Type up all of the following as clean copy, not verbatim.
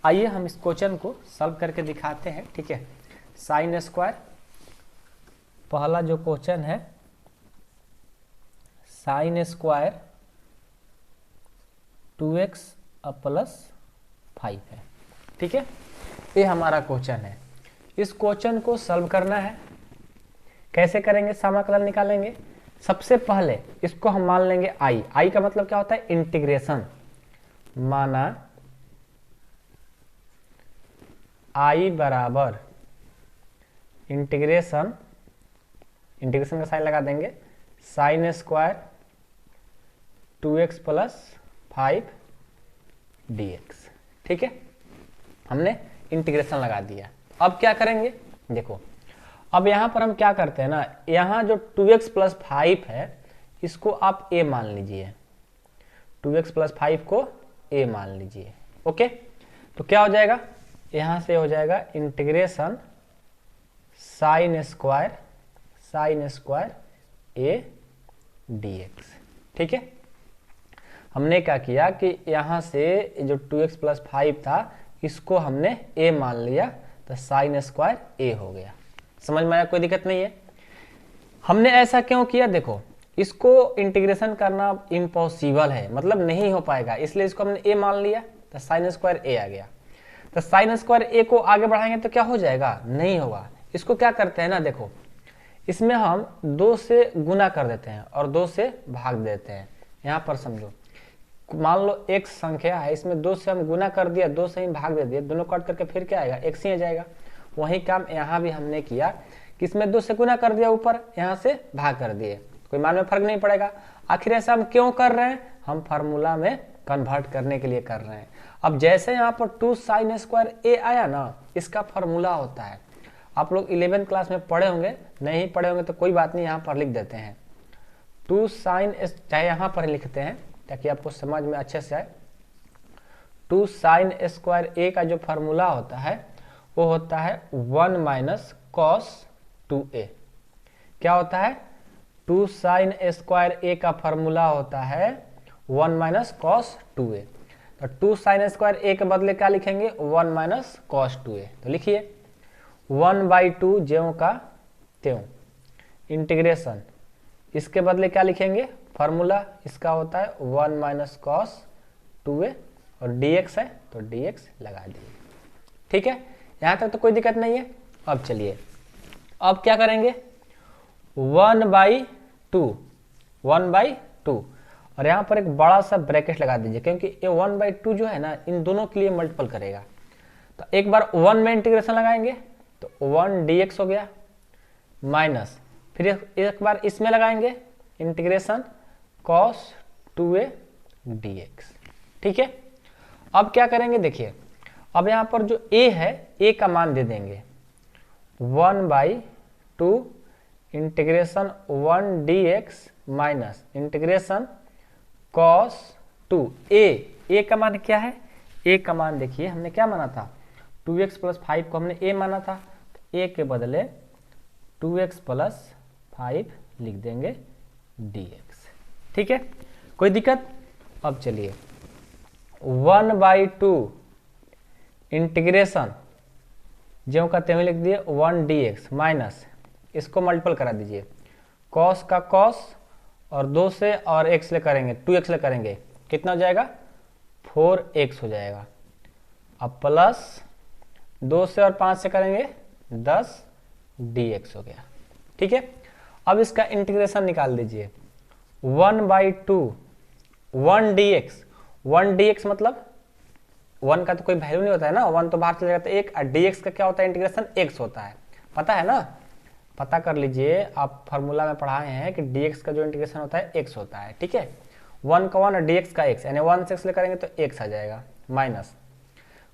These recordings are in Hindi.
आइए हम इस क्वेश्चन को सॉल्व करके दिखाते हैं। ठीक है, साइन स्क्वायर, पहला जो क्वेश्चन है साइन स्क्वायर 2x प्लस 5 है। ठीक है, ये हमारा क्वेश्चन है। इस क्वेश्चन को सॉल्व करना है। कैसे करेंगे? समाकलन निकालेंगे। सबसे पहले इसको हम मान लेंगे आई का मतलब क्या होता है? इंटीग्रेशन। माना आई बराबर इंटीग्रेशन का साइन लगा देंगे sine square 2x plus 5 dx। ठीक है, हमने इंटीग्रेशन लगा दिया। अब क्या करेंगे? देखो, अब यहां पर हम क्या करते हैं ना, यहां जो 2x प्लस 5 है इसको आप a मान लीजिए। 2x प्लस 5 को a मान लीजिए। ओके, तो क्या हो जाएगा? यहां से हो जाएगा integration sine square a dx। ठीक है, हमने क्या किया कि यहां से जो 2x प्लस 5 था इसको हमने a मान लिया, तो साइन स्क्वायर a हो गया। समझ में आया? कोई दिक्कत नहीं है। हमने ऐसा क्यों किया? देखो, इसको इंटीग्रेशन करना इम्पॉसिबल है, मतलब नहीं हो पाएगा, इसलिए इसको हमने a मान लिया, तो साइन स्क्वायर a आ गया। तो साइन स्क्वायर a को आगे बढ़ाएंगे तो क्या हो जाएगा? नहीं होगा। इसको क्या करते हैं ना, देखो, इसमें हम 2 से गुना कर देते हैं और 2 से भाग देते हैं। यहाँ पर समझो, मान लो एक संख्या है, इसमें 2 से हम गुना कर दिया, 2 से ही भाग दे दिया, दोनों कट करके फिर क्या आएगा? x ही आ जाएगा। वही काम यहाँ भी हमने किया कि इसमें 2 से गुना कर दिया, ऊपर यहाँ से भाग कर दिए, कोई मान में फर्क नहीं पड़ेगा। आखिर ऐसा हम क्यों कर रहे हैं? हम फार्मूला में कन्वर्ट करने के लिए कर रहे हैं। अब जैसे यहाँ पर 2 साइन स्क्वायर a आया ना, इसका फार्मूला होता है, आप लोग 11th क्लास में पढ़े होंगे, नहीं पढ़े होंगे तो कोई बात नहीं, यहाँ पर लिख देते हैं 2 साइन, चाहे यहाँ पर लिखते हैं ताकि आपको समझ में अच्छे से आए। 2 साइन स्क्वायर a का जो फार्मूला होता है वो होता है 1 माइनस कॉस 2a। क्या होता है? 2 साइन स्क्वायर a का फार्मूला होता है 1 माइनस कॉस 2a। तो 2 साइन स्क्वायर a के बदले क्या लिखेंगे? 1 माइनस कॉस 2a। तो लिखिए 1/2 ज्यों का त्यों, इंटीग्रेशन, इसके बदले क्या लिखेंगे? फार्मूला इसका होता है 1 माइनस कॉस 2a और dx है तो dx लगा दीजिए। ठीक है, यहां तक तो कोई दिक्कत नहीं है। अब चलिए, अब क्या करेंगे? 1/2 और यहाँ पर एक बड़ा सा ब्रैकेट लगा दीजिए, क्योंकि ये 1/2 जो है ना, इन दोनों के लिए मल्टीपल करेगा। तो एक बार 1 में इंटीग्रेशन लगाएंगे तो 1 dx हो गया, माइनस फिर एक बार इसमें लगाएंगे इंटीग्रेशन cos 2a dx। ठीक है, अब क्या करेंगे? देखिए, अब यहाँ पर जो a है, a का मान दे देंगे 1/2 integration 1 dx minus integration cos 2a का मान क्या है? a का मान देखिए, हमने क्या माना था? 2x प्लस 5 को हमने a माना था, तो a के बदले 2x प्लस 5 लिख देंगे dx। ठीक है, कोई दिक्कत? अब चलिए 1/2 इंटीग्रेशन ज्यों का त्यों लिख दिए 1 dx माइनस, इसको मल्टीपल करा दीजिए, cos का cos और 2 से और x ले करेंगे, 2x ले करेंगे, कितना हो जाएगा? 4x हो जाएगा। अब प्लस 2 से और 5 से करेंगे 10 dx हो गया। ठीक है, अब इसका इंटीग्रेशन निकाल दीजिए 1/2 1 dx मतलब 1 का तो कोई वैल्यू नहीं होता है ना, 1 तो बाहर चले जाता है, 1 और dx का क्या होता है? इंटीग्रेशन x होता है, पता है ना? पता कर लीजिए, आप फार्मूला में पढ़ाए हैं कि dx का जो इंटीग्रेशन होता है x होता है। ठीक है, 1 का 1 और dx का x, यानी 1 से x ले करेंगे तो x आ जाएगा, माइनस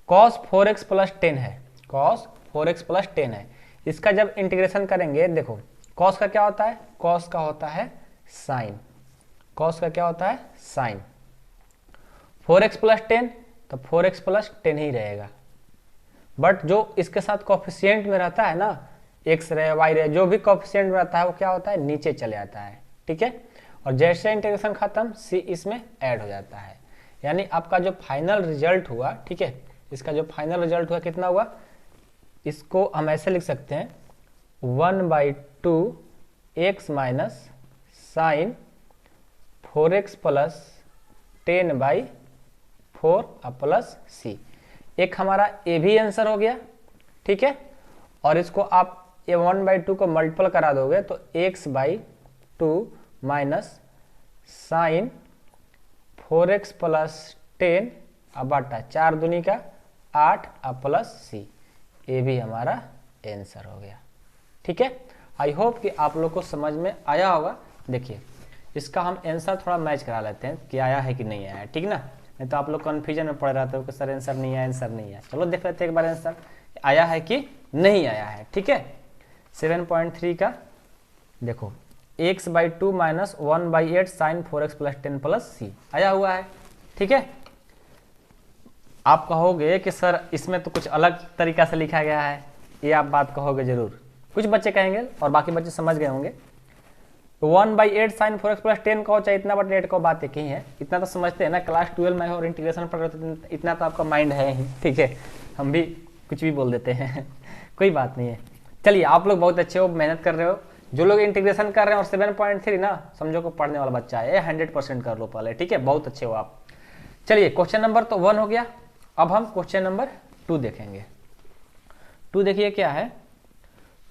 cos 4x प्लस 10 है, cos 4x प्लस 10 है। इसका जब इंटीग्रेशन करेंगे, देखो cos का क्या होता है? cos का होता है साइन, cos का क्या होता है? साइन। 4x प्लस 10 तो 4x प्लस 10 ही रहेगा, बट जो इसके साथ कोफिशिएंट में रहता है ना, x रहे y रहे, जो भी कोफिशिएंट में रहता है वो क्या होता है? नीचे चले आता है। ठीक है, और जैसे इंटीग्रेशन खत्म c इसमें ऐड हो जाता है, यानी आपका जो फाइनल रिजल्ट हुआ, ठीक है, इसका जो फाइनल रिजल्ट हुआ कितना हुआ, इसको हम ऐसे लिख सकते हैं 1/2 x minus sine 4x plus 10/4 plus c। एक हमारा ए भी आंसर हो गया, ठीक है। और इसको आप ये 1/2 को मल्टीपल करा दोगे तो x/2 minus sine 4x plus 10 बटा 4 दूनी का 8 प्लस c। ये भी हमारा आंसर हो गया, ठीक है। आई होप कि आप लोग को समझ में आया होगा। देखिए इसका हम आंसर थोड़ा मैच करा लेते हैं कि आया है कि नहीं आया है, ठीक ना। नहीं तो आप लोग कन्फ्यूजन में पड़ रहते हो कि सर आंसर नहीं आया, आंसर नहीं आया। चलो देख लेते हैं एक बार आंसर आया है कि नहीं आया है, ठीक है। 7.3 का देखो x/2 minus 1/8 sine 4x plus 10 plus c आया हुआ है, ठीक है। आप कहोगे कि सर इसमें तो कुछ अलग तरीका से लिखा गया है, ये आप बात कहोगे जरूर, कुछ बच्चे कहेंगे और बाकी बच्चे समझ गए होंगे। 1/8 साइन 4x प्लस 10 कहो चाहे इतना बटा 8 कहो, बात एक ही है। इतना तो समझते हैं ना, क्लास 12 में और इंटीग्रेशन पढ़ रहे तो इतना तो आपका माइंड है ही, ठीक है। हम भी कुछ भी बोल देते हैं कोई बात नहीं है। चलिए आप लोग बहुत अच्छे हो, मेहनत कर रहे हो। जो लोग इंटीग्रेशन कर रहे हैं और 7.3 ना समझो को पढ़ने वाला बच्चा है, 100% कर लो पहले, ठीक है। बहुत अच्छे हो आप। चलिए क्वेश्चन नंबर तो 1 हो गया। अब हम क्वेश्चन नंबर 2 देखेंगे। 2 देखिए क्या है।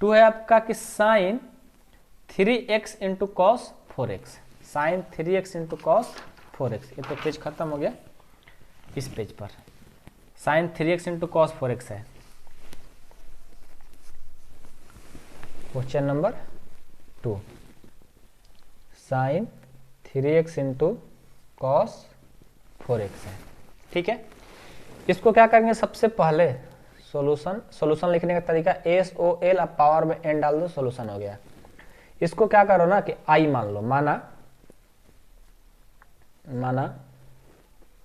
2 है आपका कि sine 3x into cos 4x, sine 3x into cos 4x। ये तो पेज खत्म हो गया, इस पेज पर sign 3x into cos 4x है। Question number 2 sine 3x into cos 4x है, ठीक है। इसको क्या करेंगे, सबसे पहले सॉल्यूशन लिखने का तरीका SOL, अब पावर में n डाल दो, सॉल्यूशन हो गया। इसको क्या करो ना कि i मान लो, माना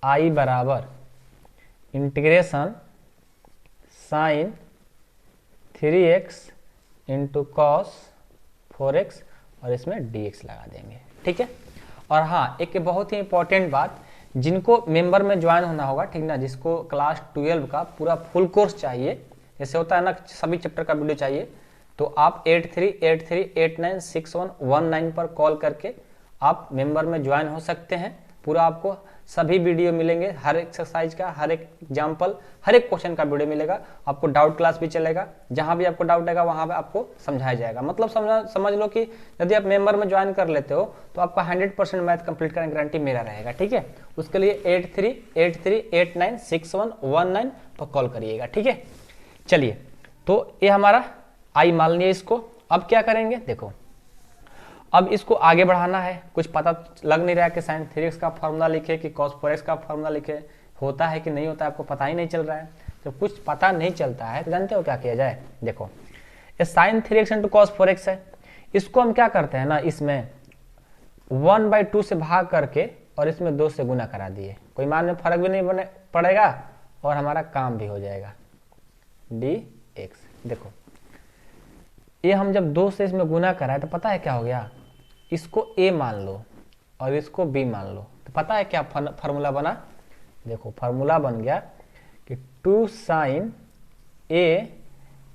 i बराबर integration sign 3x into cos 4x और इसमें dx लगा देंगे, ठीक है। और हाँ एक बहुत ही इंपॉर्टेंट बात, जिनको मेंबर में ज्वाइन होना होगा, ठीक ना, जिसको क्लास 12 का पूरा फुल कोर्स चाहिए, जैसे होता है ना सभी चैप्टर का वीडियो चाहिए, तो आप 8383896119 पर कॉल करके आप मेंबर में ज्वाइन हो सकते हैं। पूरा आपको सभी वीडियो मिलेंगे, हर एक्सरसाइज का, हर एक एग्जाम्पल, हर एक क्वेश्चन का वीडियो मिलेगा। आपको डाउट क्लास भी चलेगा, जहां भी आपको डाउट आएगा वहां पे आपको समझाया जाएगा। मतलब समझ लो कि यदि आप मेंबर में ज्वाइन कर लेते हो तो आपका 100% मैथ कंप्लीट करने की गारंटी मेरा रहेगा, ठीक है। उसके लिए 8383896119 पर कॉल करिएगा, ठीक है। चलिए तो ये हमारा आई मान लिया इसको। अब क्या करेंगे, देखो अब इसको आगे बढ़ाना है। कुछ पता लग नहीं रहा है कि साइन 3x का फॉर्मूला लिखे कि cos 4x का फॉर्मूला लिखे, होता है कि नहीं होता है आपको पता ही नहीं चल रहा है। तो कुछ पता नहीं चलता है तो जानते हो क्या किया जाए, देखो ये sign 3x into cos 4x है, इसको हम क्या करते हैं ना, इसमें 1/2 से भाग करके और इसमें 2 से गुना करा दिए, कोई मान में फर्क भी नहीं पड़ेगा और हमारा काम भी हो जाएगा dx। देखो ये हम जब 2 से इसमें गुना कराए तो पता है क्या हो गया, इसको a मान लो और इसको b मान लो, तो पता है क्या फार्मूला बना, देखो फार्मूला बन गया कि 2 sine a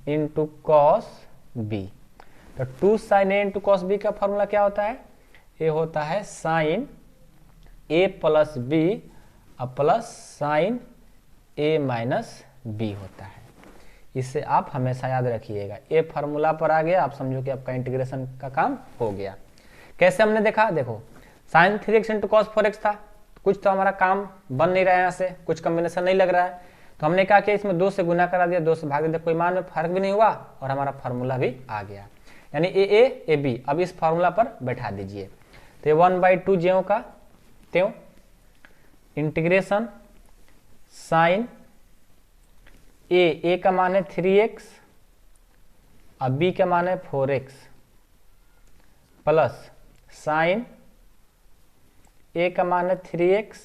into cos b। तो 2 sine a into cos b का फार्मूला क्या होता है, ये होता है sine a plus b plus sine a minus b होता है। इसे आप हमेशा याद रखिएगा। ये फार्मूला पर आ गया, आप समझो कि आपका इंटीग्रेशन का काम हो गया। कैसे हमने देखा, देखो sign 3x into cos 4x था, कुछ तो हमारा काम बन नहीं रहा है, यहाँ से कुछ कॉम्बिनेशन नहीं लग रहा है, तो हमने क्या किया, इसमें 2 से गुना करा दिया, 2 से भाग दिया, कोई मान में फर्क भी नहीं हुआ और हमारा फार्मूला भी आ गया, यानी ए बी। अब इस फार्मूला पर बैठा दीजिए, तो ये 1/2 ज्यों का त्यों इंटीग्रेशन साइन ए का मान है 3x और b का मान है 4x प्लस साइन ए का मान है 3x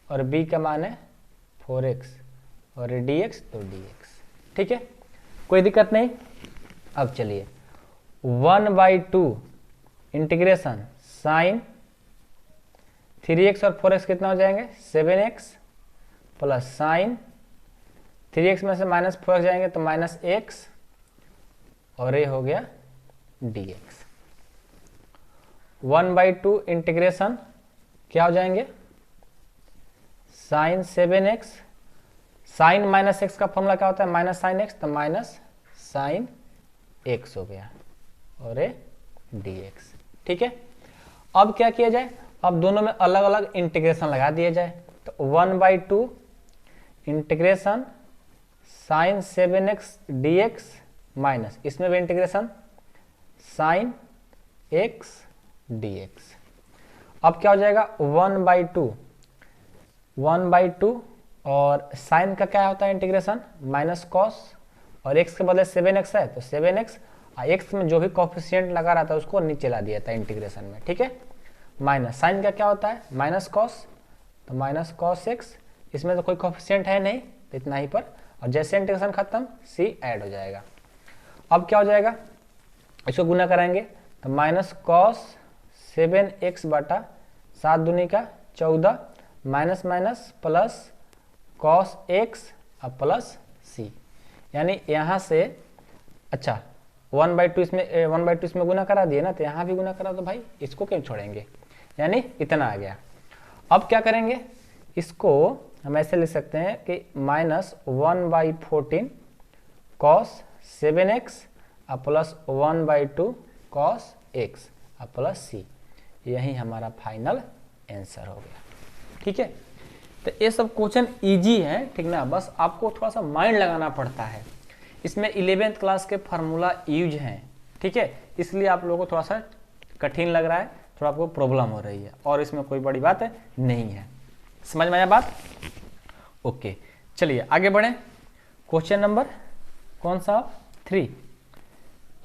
और b का मान है 4x और dx तो dx, ठीक है, कोई दिक्कत नहीं। अब चलिए 1/2 इंटीग्रेशन साइन 3x और 4x कितना हो जाएंगे 7x प्लस साइन 3x में से -4x जाएंगे तो -x और ये हो गया dx। 1/2 इंटीग्रेशन क्या हो जाएंगे, sin 7x, साइन -x का फॉर्मूला क्या होता है, -sin x, तो -sin x हो गया और ये dx। ठीक है, अब क्या किया जाए, अब दोनों में अलग अलग इंटीग्रेशन लगा दिया जाए। तो 1/2 integration sin 7x dx minus इसमें भी इंटीग्रेशन sin x dx। अब क्या हो जाएगा 1/2 और साइन का क्या होता है इंटीग्रेशन माइनस कॉस, और x के बदले 7x है तो 7x, x में जो भी कॉफिशिएंट लगा रहा था उसको नीचे ला दिया था इंटीग्रेशन में। ठीक है, माइनस साइन का क्या होता है माइनस कॉस, तो माइनस कॉस x, इसमें तो कोई कॉफिशिएंट है नहीं तो इतना ही पर, और जैसे इंटीग्रेशन खत्म c ऐड हो जाएगा। अब क्या हो जाएगा, इसको गुना कराएंगे तो माइनस कॉस 7x बटा 7 दूनी का 14 minus minus plus cos x अब प्लस c, यानी यहाँ से अच्छा 1/2 इसमें गुना करा दिए ना, तो यहाँ भी गुना करा दो भाई, इसको क्यों छोड़ेंगे, यानी इतना आ गया। अब क्या करेंगे, इसको हम ऐसे लिख सकते हैं कि -1/14 cos 7x अब प्लस 1/2 cos x अब प्लस c, यही हमारा फाइनल आंसर हो गया। ठीक है, तो ये सब क्वेश्चन इजी है, ठीक ना, बस आपको थोड़ा सा माइंड लगाना पड़ता है। इसमें 11th क्लास के फार्मूला यूज हैं, ठीक है, इसलिए आप लोगों को थोड़ा सा कठिन लग रहा है, थोड़ा आपको प्रॉब्लम हो रही है, और इसमें कोई बड़ी बात नहीं है। समझ में आया बात? ओके, चलिए आगे बढ़ें। क्वेश्चन नंबर कौन सा 3,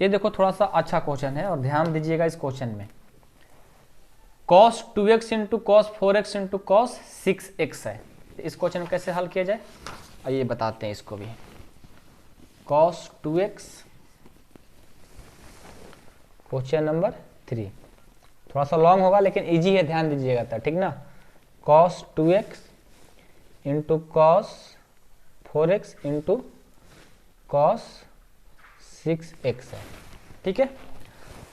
ये देखो थोड़ा सा अच्छा क्वेश्चन है और ध्यान दीजिएगा इस क्वेश्चन में। cos 2x into cos 4x into cos 6x है, इस क्वेश्चन को कैसे हल किया जाए आइए बताते हैं इसको भी। cos 2x क्वेश्चन नंबर 3, थोड़ा सा लॉन्ग होगा लेकिन इजी है, ध्यान दीजिएगा था, ठीक ना। cos 2x into cos 4x into cos 6x है, ठीक है।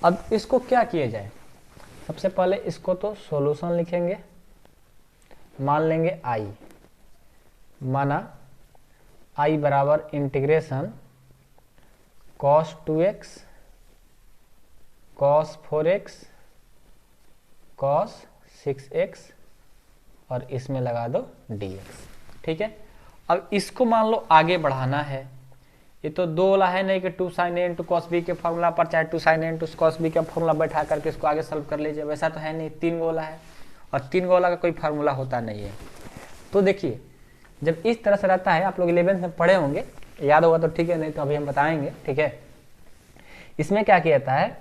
अब इसको क्या किया जाए, सबसे पहले इसको तो सॉल्यूशन लिखेंगे, मान लेंगे i, माना i बराबर integration cos 2x cos 4x cos 6x और इसमें लगा दो dx। ठीक है, अब इसको मान लो आगे बढ़ाना है, ये तो 2 वाला है नहीं कि 2 sin a into cos B के फॉर्मूला पर चाहे 2 sin a into cos B का फॉर्मूला बैठा करके इसको आगे सॉल्व कर लीजिए, वैसा तो है नहीं, 3 वाला है और 3 वाला का कोई फार्मूला होता नहीं है। तो देखिए जब इस तरह से रहता है, आप लोग 11th में पढ़े होंगे, याद होगा तो ठीक है, नहीं तो अभी हम बताएंगे। ठीक है, इसमें क्या किया जाता है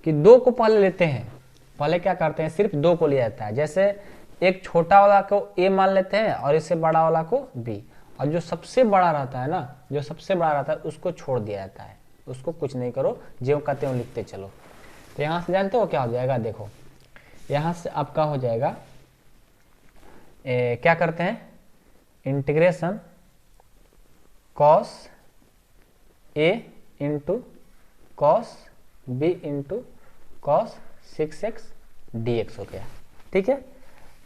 कि 2 को पहले लेते हैं, पहले क्या करते हैं सिर्फ 2 को लिया जाता है, जैसे एक छोटा वाला को a मान लेते हैं और इससे बड़ा वाला को b, और जो सबसे बड़ा रहता है ना, जो सबसे बड़ा रहता है उसको छोड़ दिया जाता है, उसको कुछ नहीं करो, जो कहते हो लिखते चलो। तो यहाँ से जानते हो क्या हो जाएगा, देखो यहाँ से आपका हो जाएगा क्या करते हैं integration cos a into cos b into cos 6x dx हो गया। ठीक है,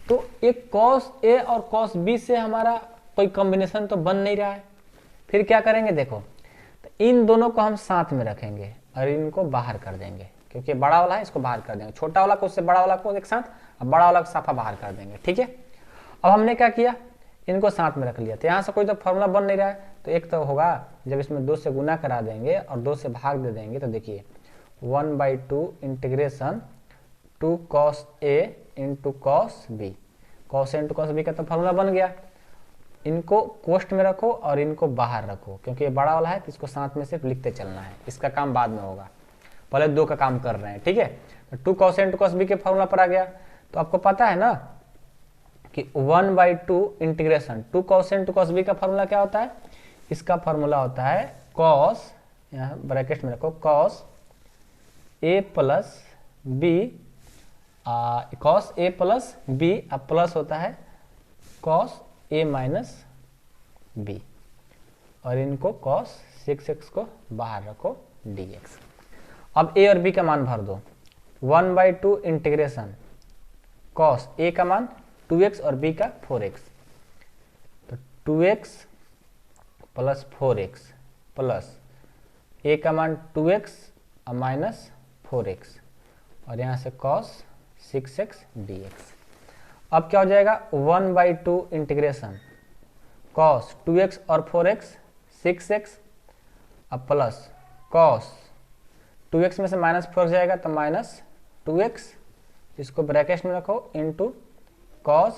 तो एक cos a और cos b से हमारा कोई कॉम्बिनेशन तो बन नहीं रहा है, फिर क्या करेंगे देखो, तो इन दोनों को हम साथ में रखेंगे और इनको बाहर कर देंगे, क्योंकि बड़ा वाला है इसको बाहर कर देंगे, छोटा वाला को उससे बड़ा वाला को एक साथ, अब बड़ा वाला को साफा बाहर कर देंगे। ठीक है, अब हमने क्या किया, इनको साथ में रख लिया, तो यहाँ से कोई तो फॉर्मूला बन नहीं रहा है, तो एक तो होगा जब इसमें 2 से गुना करा देंगे और 2 से भाग दे देंगे, तो देखिए 1/2 integration 2 cos a into cos b, cos a into cos b का तो फॉर्मूला बन गया। इनको कोष्ट में रखो और इनको बाहर रखो, क्योंकि ये बड़ा वाला है तो इसको साथ में सिर्फ लिखते चलना है, इसका काम बाद में होगा, पहले 2 का काम कर रहे हैं। ठीक है, तो 2 cos a into cos b के फॉर्मूला पर आ गया, तो आपको पता है ना कि 1/2 integration 2 cos a into cos b का फॉर्मूला क्या होता है, इसका फॉर्मूला होता है cos, यहाँ ब्रैकेट में रखो cos a plus b, cos a plus b, अब प्लस होता है cos a माइनस b, और इनको cos 6x को बाहर रखो dx। अब a और b का मान भर दो। 1/2 इंटीग्रेशन cos a का मान 2x और b का 4x, तो 2x plus 4x plus a का मान 2x और माइनस 4x और यहाँ से cos 6x dx। अब क्या हो जाएगा 1/2 इंटीग्रेशन cos 2x और 4x 6x अब प्लस cos 2x में से माइनस 4 जाएगा तो माइनस 2x, इसको ब्रैकेट में रखो into cos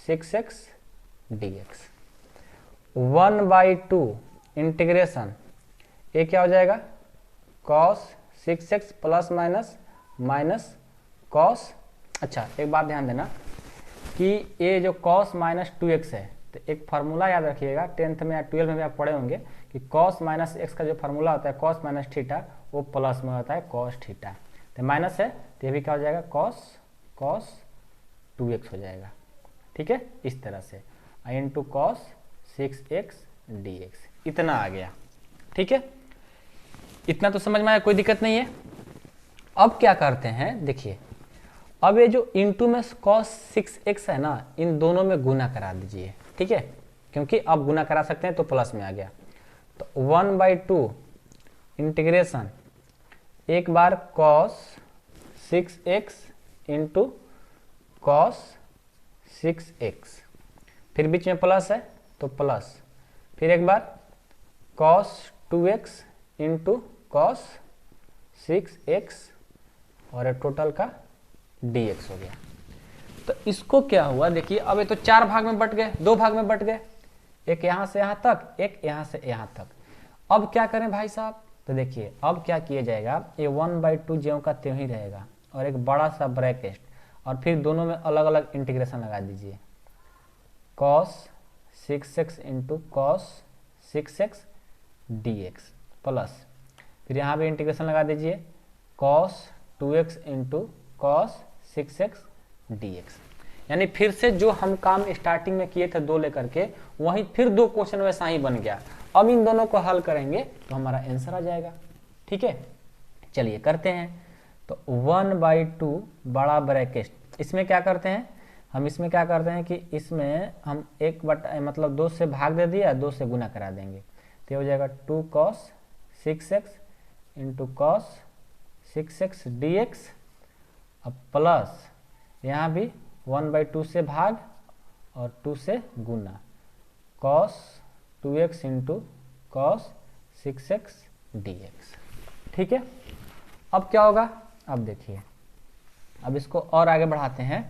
6x dx। 1/2 integration ये क्या हो जाएगा cos 6x plus minus minus cos। अच्छा एक बात ध्यान देना कि ये जो cos माइनस 2x है, तो एक फार्मूला याद रखिएगा, 10th में या 12 में भी आप पढ़े होंगे कि cos माइनस x का जो फार्मूला होता है cos माइनस थीटा, वो प्लस में होता है cos थीटा, तो माइनस है तो ये भी क्या हो जाएगा cos 2x हो जाएगा। ठीक है, इस तरह से इंटू cos 6x dx, इतना आ गया। ठीक है, इतना तो समझ में आया, कोई दिक्कत नहीं है। अब क्या करते हैं देखिए, अब ये जो इंटू में cos 6x है ना, इन दोनों में गुना करा दीजिए। ठीक है, क्योंकि अब गुना करा सकते हैं तो प्लस में आ गया, तो 1/2 इंटीग्रेशन एक बार cos 6x into cos 6x, फिर बीच में प्लस है तो प्लस, फिर एक बार cos 2x into cos 6x और टोटल का dx हो गया। तो इसको क्या हुआ देखिए, अब ये तो 4 भाग में बट गए, 2 भाग में बट गए, एक यहाँ से यहाँ तक, एक यहाँ से यहाँ तक। अब क्या करें भाई साहब, तो देखिए अब क्या किया जाएगा, ये 1/2 ज्यों का त्यों ही रहेगा और एक बड़ा सा ब्रैकेट और फिर दोनों में अलग अलग इंटीग्रेशन लगा दीजिए, cos 6x into cos 6x dx plus, फिर यहाँ पे इंटीग्रेशन लगा दीजिए cos 2x into cos 6x dx। यानी फिर से जो हम काम स्टार्टिंग में किए थे 2 लेकर के, वहीं फिर 2 क्वेश्चन वैसा ही बन गया। अब इन दोनों को हल करेंगे तो हमारा आंसर आ जाएगा। ठीक है, चलिए करते हैं। तो 1/2 बड़ा ब्रैकेट, इसमें क्या करते हैं हम, इसमें क्या करते हैं कि इसमें हम 1 मतलब 2 से भाग दे दिया, 2 से गुना करा देंगे, तो हो जाएगा 2 cos 6x into cos 6x dx, अब प्लस यहाँ भी 1/2 से भाग और 2 से गुना cos 2x into cos 6x dx। ठीक है, अब क्या होगा, अब देखिए, अब इसको और आगे बढ़ाते हैं,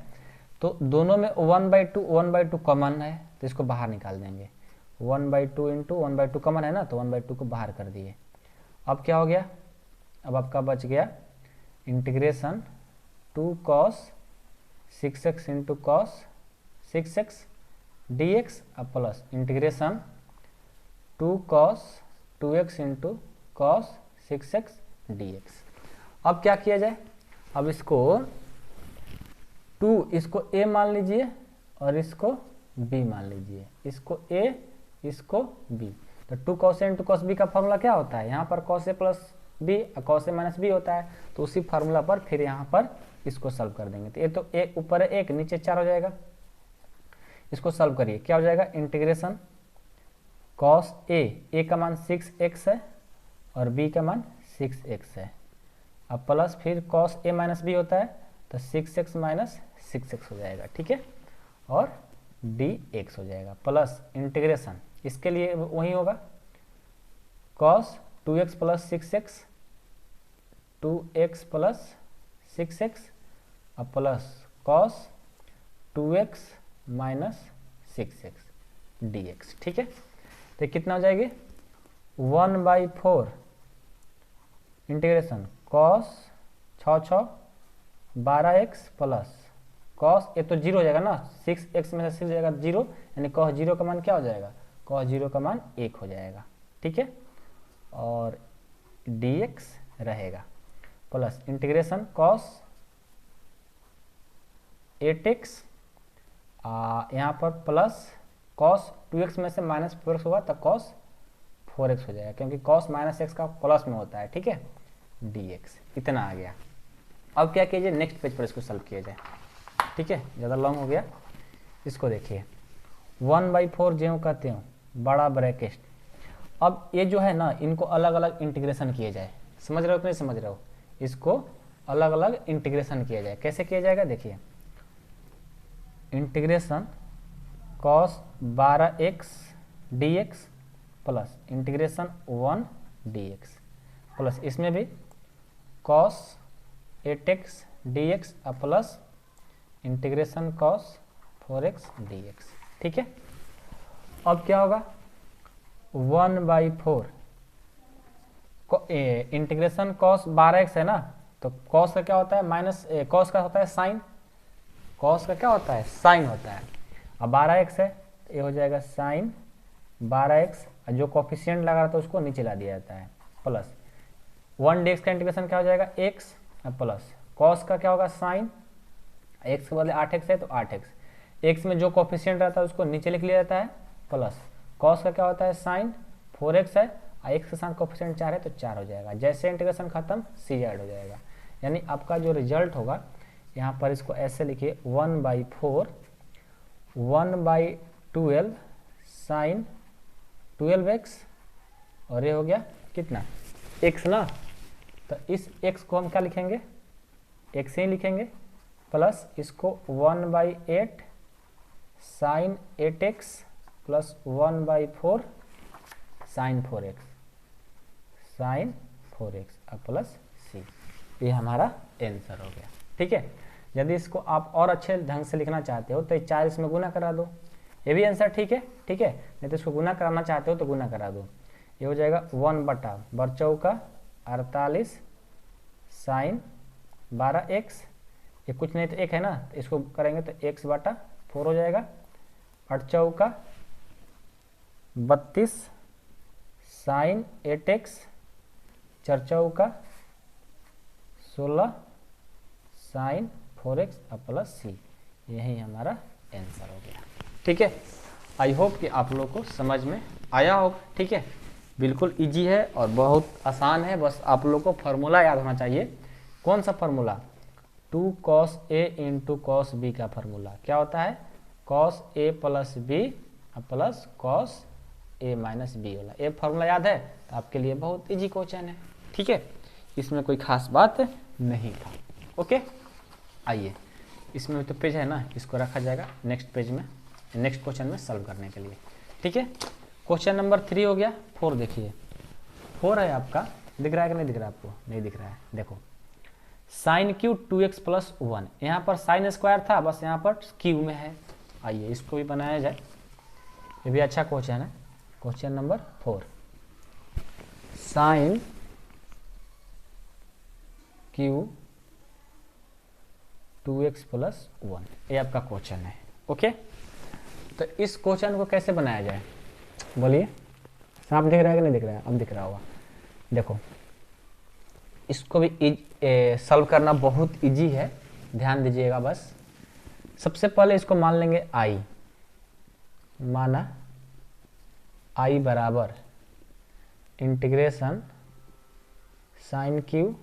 तो दोनों में 1/2 कॉमन है तो इसको बाहर निकाल देंगे, 1/2 इंटू 1/2 कॉमन है ना, तो 1/2 को बाहर कर दिए। अब क्या हो गया, अब आपका बच गया integration 2 cos 6x into cos 6x dx अब plus integration 2 cos 2x into cos 6x dx। अब क्या किया जाए, अब इसको 2 इसको a मान लीजिए और इसको b मान लीजिए, इसको a इसको b, तो 2 cos a into cos b का फॉर्मूला क्या होता है, यहाँ पर cos a plus b cos a minus b होता है, तो उसी फार्मूला पर फिर यहाँ पर इसको सॉल्व कर देंगे। तो ये तो a ऊपर है 1 नीचे 4 हो जाएगा, इसको सॉल्व करिए, क्या हो जाएगा इंटीग्रेशन cos a का मान 6x है और b का मान 6x है, अब प्लस फिर cos a माइनस b होता है तो 6x माइनस 6x हो जाएगा। ठीक है, और dx हो जाएगा प्लस इंटीग्रेशन, इसके लिए वही होगा cos 2x plus 6x 2x plus 6x अब plus cos 2x minus 6x dx। ठीक है, तो कितना हो जाएगी 1/4 integration cos 6 12x plus cos, ये तो 0 हो जाएगा ना, 6x में से 6 जाएगा 0, यानी cos 0 का मान क्या हो जाएगा, cos 0 का मान 1 हो जाएगा। ठीक है, और dx रहेगा प्लस इंटीग्रेशन cos 8x यहाँ पर प्लस cos 2x में से माइनस 4x होगा तो cos 4x हो जाएगा, क्योंकि cos माइनस एक्स का प्लस में होता है, ठीक है, dx। इतना आ गया। अब क्या कीजिए, नेक्स्ट पेज पर इसको सॉल्व किया जाए, ठीक है, ज़्यादा लॉन्ग हो गया। इसको देखिए 1/4 ज्यों कहते हो बड़ा ब्रैकेट। अब ये जो है ना, इनको अलग अलग इंटीग्रेशन किया जाए, समझ रहे हो कि नहीं समझ रहे हो, इसको अलग अलग इंटीग्रेशन किया जाए। कैसे किया जाएगा, देखिए integration cos 12x dx plus integration 1 dx plus इसमें भी cos 8x dx plus integration cos 4x dx, ठीक है। अब क्या होगा, 1/4 इंटीग्रेशन cos 12x है ना, तो cos का क्या होता है माइनस, cos का होता है साइन, cos का क्या होता है साइन होता है। अब 12x है, ये हो जाएगा साइन 12x, जो कोफिशिएंट लगा रहा था उसको नीचे ला दिया जाता है, प्लस 1 dx का इंटीग्रेशन क्या हो जाएगा x, प्लस cos का क्या होगा साइन, x के बदले 8x है तो 8x, x में जो कोफिशिएंट रहता है उसको नीचे लिख लिया जाता है, प्लस cos का क्या होता है साइन 4x है, x के साथ कोफिशिएंट 4 है तो 4 हो जाएगा। जैसे इंटीग्रेशन खत्म c ऐड हो जाएगा, यानी आपका जो रिजल्ट होगा यहाँ पर इसको ऐसे लिखिए 1/4 1/12 साइन 12x, और ये हो गया कितना x ना, तो इस x को हम क्या लिखेंगे, x ही लिखेंगे, प्लस इसको 1/8 sign 8x plus 1/4 sign 4x अब प्लस c। ये हमारा आंसर हो गया, ठीक है। यदि इसको आप और अच्छे ढंग से लिखना चाहते हो तो 4 इसमें गुना करा दो, ये भी आंसर ठीक है, ठीक है। नहीं तो इसको गुना कराना चाहते हो तो गुना करा दो, ये हो जाएगा 1/4 48 साइन 12x, ये कुछ नहीं तो 1 है ना, तो इसको करेंगे तो x/4 हो जाएगा, 8×4 32 sign 8x, 4×4 16 sign 4x plus c। यही हमारा आंसर हो गया, ठीक है। आई होप कि आप लोग को समझ में आया होगा, ठीक है। बिल्कुल इजी है और बहुत आसान है, बस आप लोग को फार्मूला याद होना चाहिए। कौन सा formula, 2 cos a into cos b का फार्मूला क्या होता है, cos a plus b plus cos a minus b वाला। ये फार्मूला याद है तो आपके लिए बहुत इजी क्वेश्चन है, ठीक है, इसमें कोई खास बात नहीं था। ओके, आइए इसमें तो पेज है ना, इसको रखा जाएगा नेक्स्ट पेज में, नेक्स्ट क्वेश्चन में सॉल्व करने के लिए, ठीक है। क्वेश्चन नंबर 3 हो गया। 4 देखिए, 4 है आपका, दिख रहा है कि नहीं दिख रहा है आपको, नहीं दिख रहा है, देखो साइन क्यू 2x प्लस 1, यहाँ पर साइन स्क्वायर था, बस यहाँ पर क्यू में है। आइए इसको भी बनाया जाए, ये भी अच्छा क्वेश्चन है। Question number 4, sine cube 2x plus 1, ये आपका क्वेश्चन है। ओके, तो इस क्वेश्चन को कैसे बनाया जाए बोलिए, साफ दिख रहा है कि नहीं दिख रहा है, अब दिख रहा होगा। देखो इसको भी सॉल्व करना बहुत इजी है, ध्यान दीजिएगा बस। सबसे पहले इसको मान लेंगे i, माना i बराबर integration sine cube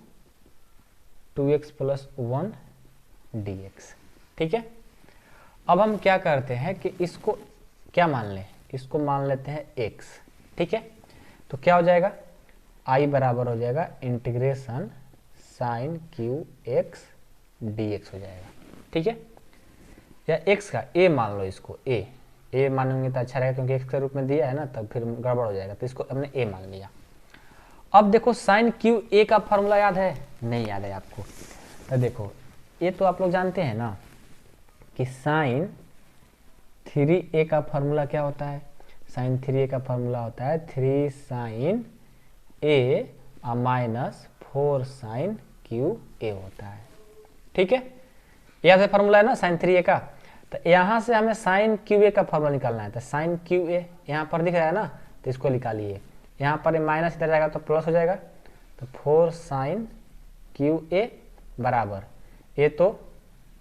2x plus 1 dx, ठीक है। अब हम क्या करते हैं कि इसको क्या मान लें, इसको मान लेते हैं x, ठीक है। तो क्या हो जाएगा, i बराबर हो जाएगा integration sine cube x dx हो जाएगा, ठीक है। या x का a मान लो, इसको a मानेंगे तो अच्छा रहेगा, क्योंकि x के रूप में दिया है ना, तब फिर गड़बड़ हो जाएगा, तो इसको हमने a मान लिया। अब देखो साइन क्यू a का फॉर्मूला याद है, नहीं याद है आपको, तो देखो ये तो आप लोग जानते हैं ना कि साइन 3a का फॉर्मूला क्या होता है, साइन 3a का फॉर्मूला होता है 3 sine a minus 4 sine cube a होता है, ठीक है। यहाँ से फॉर्मूला है ना साइन 3a का, तो यहाँ से हमें साइन क्यू a का फॉर्मूला निकालना है। तो साइन क्यू a यहाँ पर दिख रहा है ना, तो इसको निकालिए, यहाँ पर माइनस इधर जाएगा तो प्लस हो जाएगा, तो 4 साइन क्यू a बराबर ये तो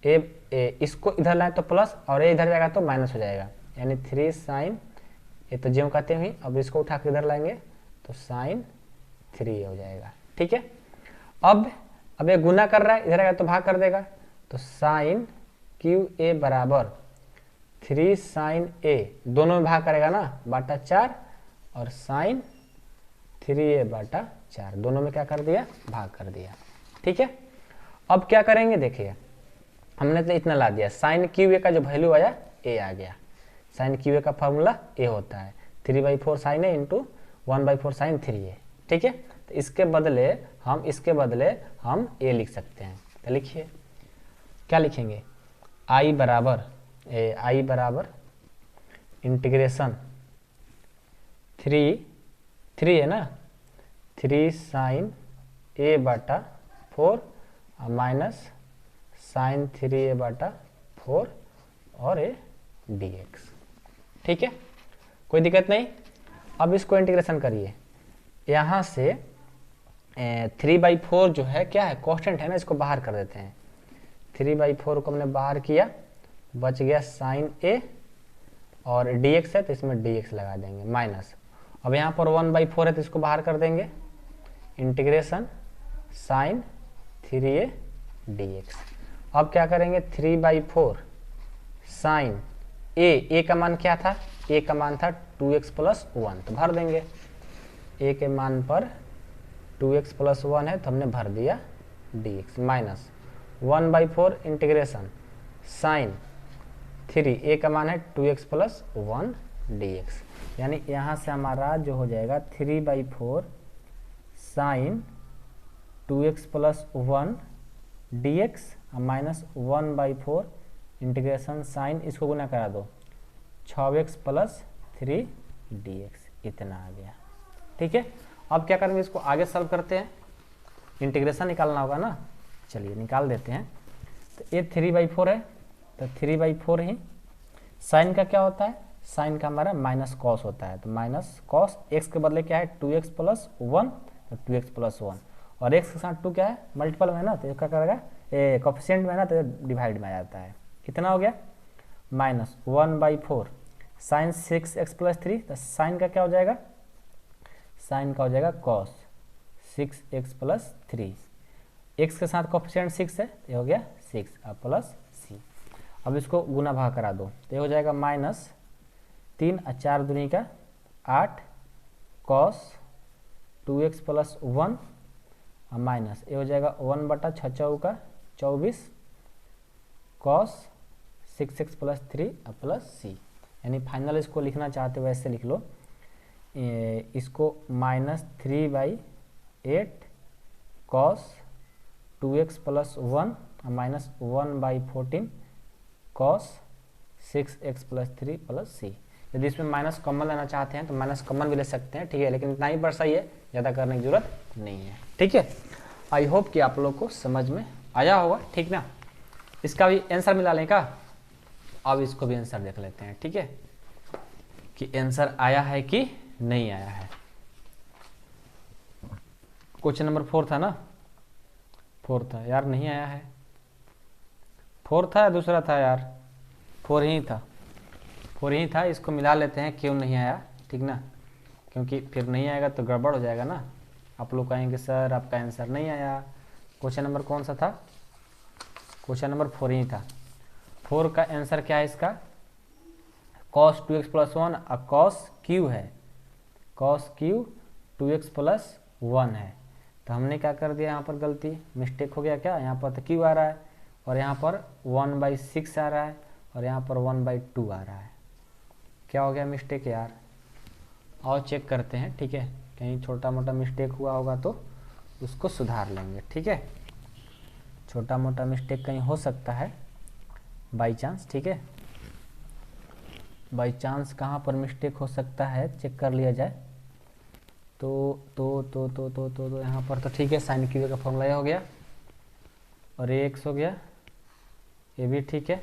इसको इधर लाए तो प्लस, और ये इधर जाएगा तो माइनस हो जाएगा, यानी 3 साइन, ये तो ज्यों कहते हुए, अब इसको उठा के इधर लाएंगे तो साइन 3a हो जाएगा। ठीक है, अब ये गुना कर रहा है, इधर आएगा तो भाग कर देगा, तो साइन क्यू ए बराबर 3 साइन a, दोनों में भाग करेगा ना, बाटा 4, और साइन 3a बाटा 4, दोनों में क्या कर दिया, भाग कर दिया। ठीक है, अब क्या करेंगे, देखिए हमने तो इतना ला दिया, साइन क्यू ए का जो वैल्यू आया a आ गया। साइन क्यू ए का फॉर्मूला a होता है 3/4 sign a into 1/4 sign 3a। ठीक है, तो इसके बदले हम a लिख सकते हैं। तो लिखिए, क्या लिखेंगे, i बराबर इंटीग्रेशन 3 है ना, 3 साइन a बाटा 4 माइनस साइन 3a बाटा 4 और a dx। ठीक है, कोई दिक्कत नहीं। अब इसको इंटीग्रेशन करिए, यहाँ से 3/4 जो है क्या है, कांस्टेंट है ना, इसको बाहर कर देते हैं। 3/4 को हमने बाहर किया, बच गया साइन a, और dx है तो इसमें dx लगा देंगे माइनस। अब यहाँ पर 1/4 है तो इसको बाहर कर देंगे, इंटीग्रेशन साइन 3a dx। अब क्या करेंगे, 3/4 साइन a का मान क्या था, a का मान था 2x + 1, तो भर देंगे। a के मान पर 2x + 1 है तो हमने भर दिया dx, minus 1/4 integration sine 3, a का मान है 2x + 1 dx। यानी यहाँ से हमारा जो हो जाएगा 3/4 sine 2x + 1 dx minus 1/4 integration sine, इसको गुना करा दो 6x + 3 dx, इतना आ गया। ठीक है, अब क्या करेंगे, इसको आगे सॉल्व करते हैं, इंटीग्रेशन निकालना होगा ना, चलिए निकाल देते हैं। तो ये 3/4 है, तो 3/4 ही साइन का क्या होता है, साइन का हमारा माइनस कॉस होता है, तो माइनस कॉस, एक्स के बदले क्या है 2x + 1, तो 2x + 1, और x के साथ 2 क्या है, मल्टीपल में है ना, तो क्या करेगा, कोफिशिएंट में है ना, तो डिवाइड में आ जाता है। कितना हो गया, माइनस 1/4 साइन 6x + 3, तो साइन का क्या हो जाएगा, साइन का हो जाएगा कॉस 6x + 3, x के साथ कोफिशिएंट 6 है, ये हो गया 6 और प्लस c। अब इसको गुना भाग करा दो, तो ये हो जाएगा माइनस 3 और 4 दूनी का 8 कॉस 2x + 1 और माइनस ये हो जाएगा 1/6 चौका 24 कॉस 6x + 3 और प्लस c। यानी फाइनल इसको लिखना चाहते हो वैसे लिख लो, इसको -3/8 कॉस 2x + 1 और minus 1/14 cos 6x + 3 plus c। यदि इसमें माइनस कॉमन लेना चाहते हैं तो माइनस कॉमन भी ले सकते हैं। ठीक है, लेकिन इतना ही पर सही है, ज़्यादा करने की जरूरत नहीं है। ठीक है, आई होप कि आप लोग को समझ में आया होगा। ठीक ना, इसका भी आंसर मिला लें का, अब इसको भी आंसर देख लेते हैं। ठीक है, कि आंसर आया है कि नहीं आया है। क्वेश्चन नंबर 4 था ना, 4 था यार, नहीं आया है। 4 था या दूसरा था यार, 4 ही था, 4 ही था। इसको मिला लेते हैं, क्यों नहीं आया। ठीक ना, क्योंकि फिर नहीं आएगा तो गड़बड़ हो जाएगा ना, आप लोग कहेंगे सर आपका आंसर नहीं आया। क्वेश्चन नंबर कौन सा था, क्वेश्चन नंबर 4 ही था। 4 का आंसर क्या है इसका, cos 2x + 1 और cos q है, cos q 2x + 1 है। तो हमने क्या कर दिया, यहाँ पर गलती मिस्टेक हो गया क्या, यहाँ पर तो q आ रहा है और यहाँ पर 1/6 आ रहा है और यहाँ पर 1/2 आ रहा है। क्या हो गया मिस्टेक यार, और चेक करते हैं। ठीक है, कहीं छोटा मोटा मिस्टेक हुआ होगा तो उसको सुधार लेंगे। ठीक है, छोटा मोटा मिस्टेक कहीं हो सकता है बाई चांस। ठीक है, बाई चांस कहाँ पर मिस्टेक हो सकता है चेक कर लिया जाए। तो यहाँ पर तो ठीक है, साइन क्यू का फॉर्मूला ये हो गया और ये x हो गया, ये भी ठीक है।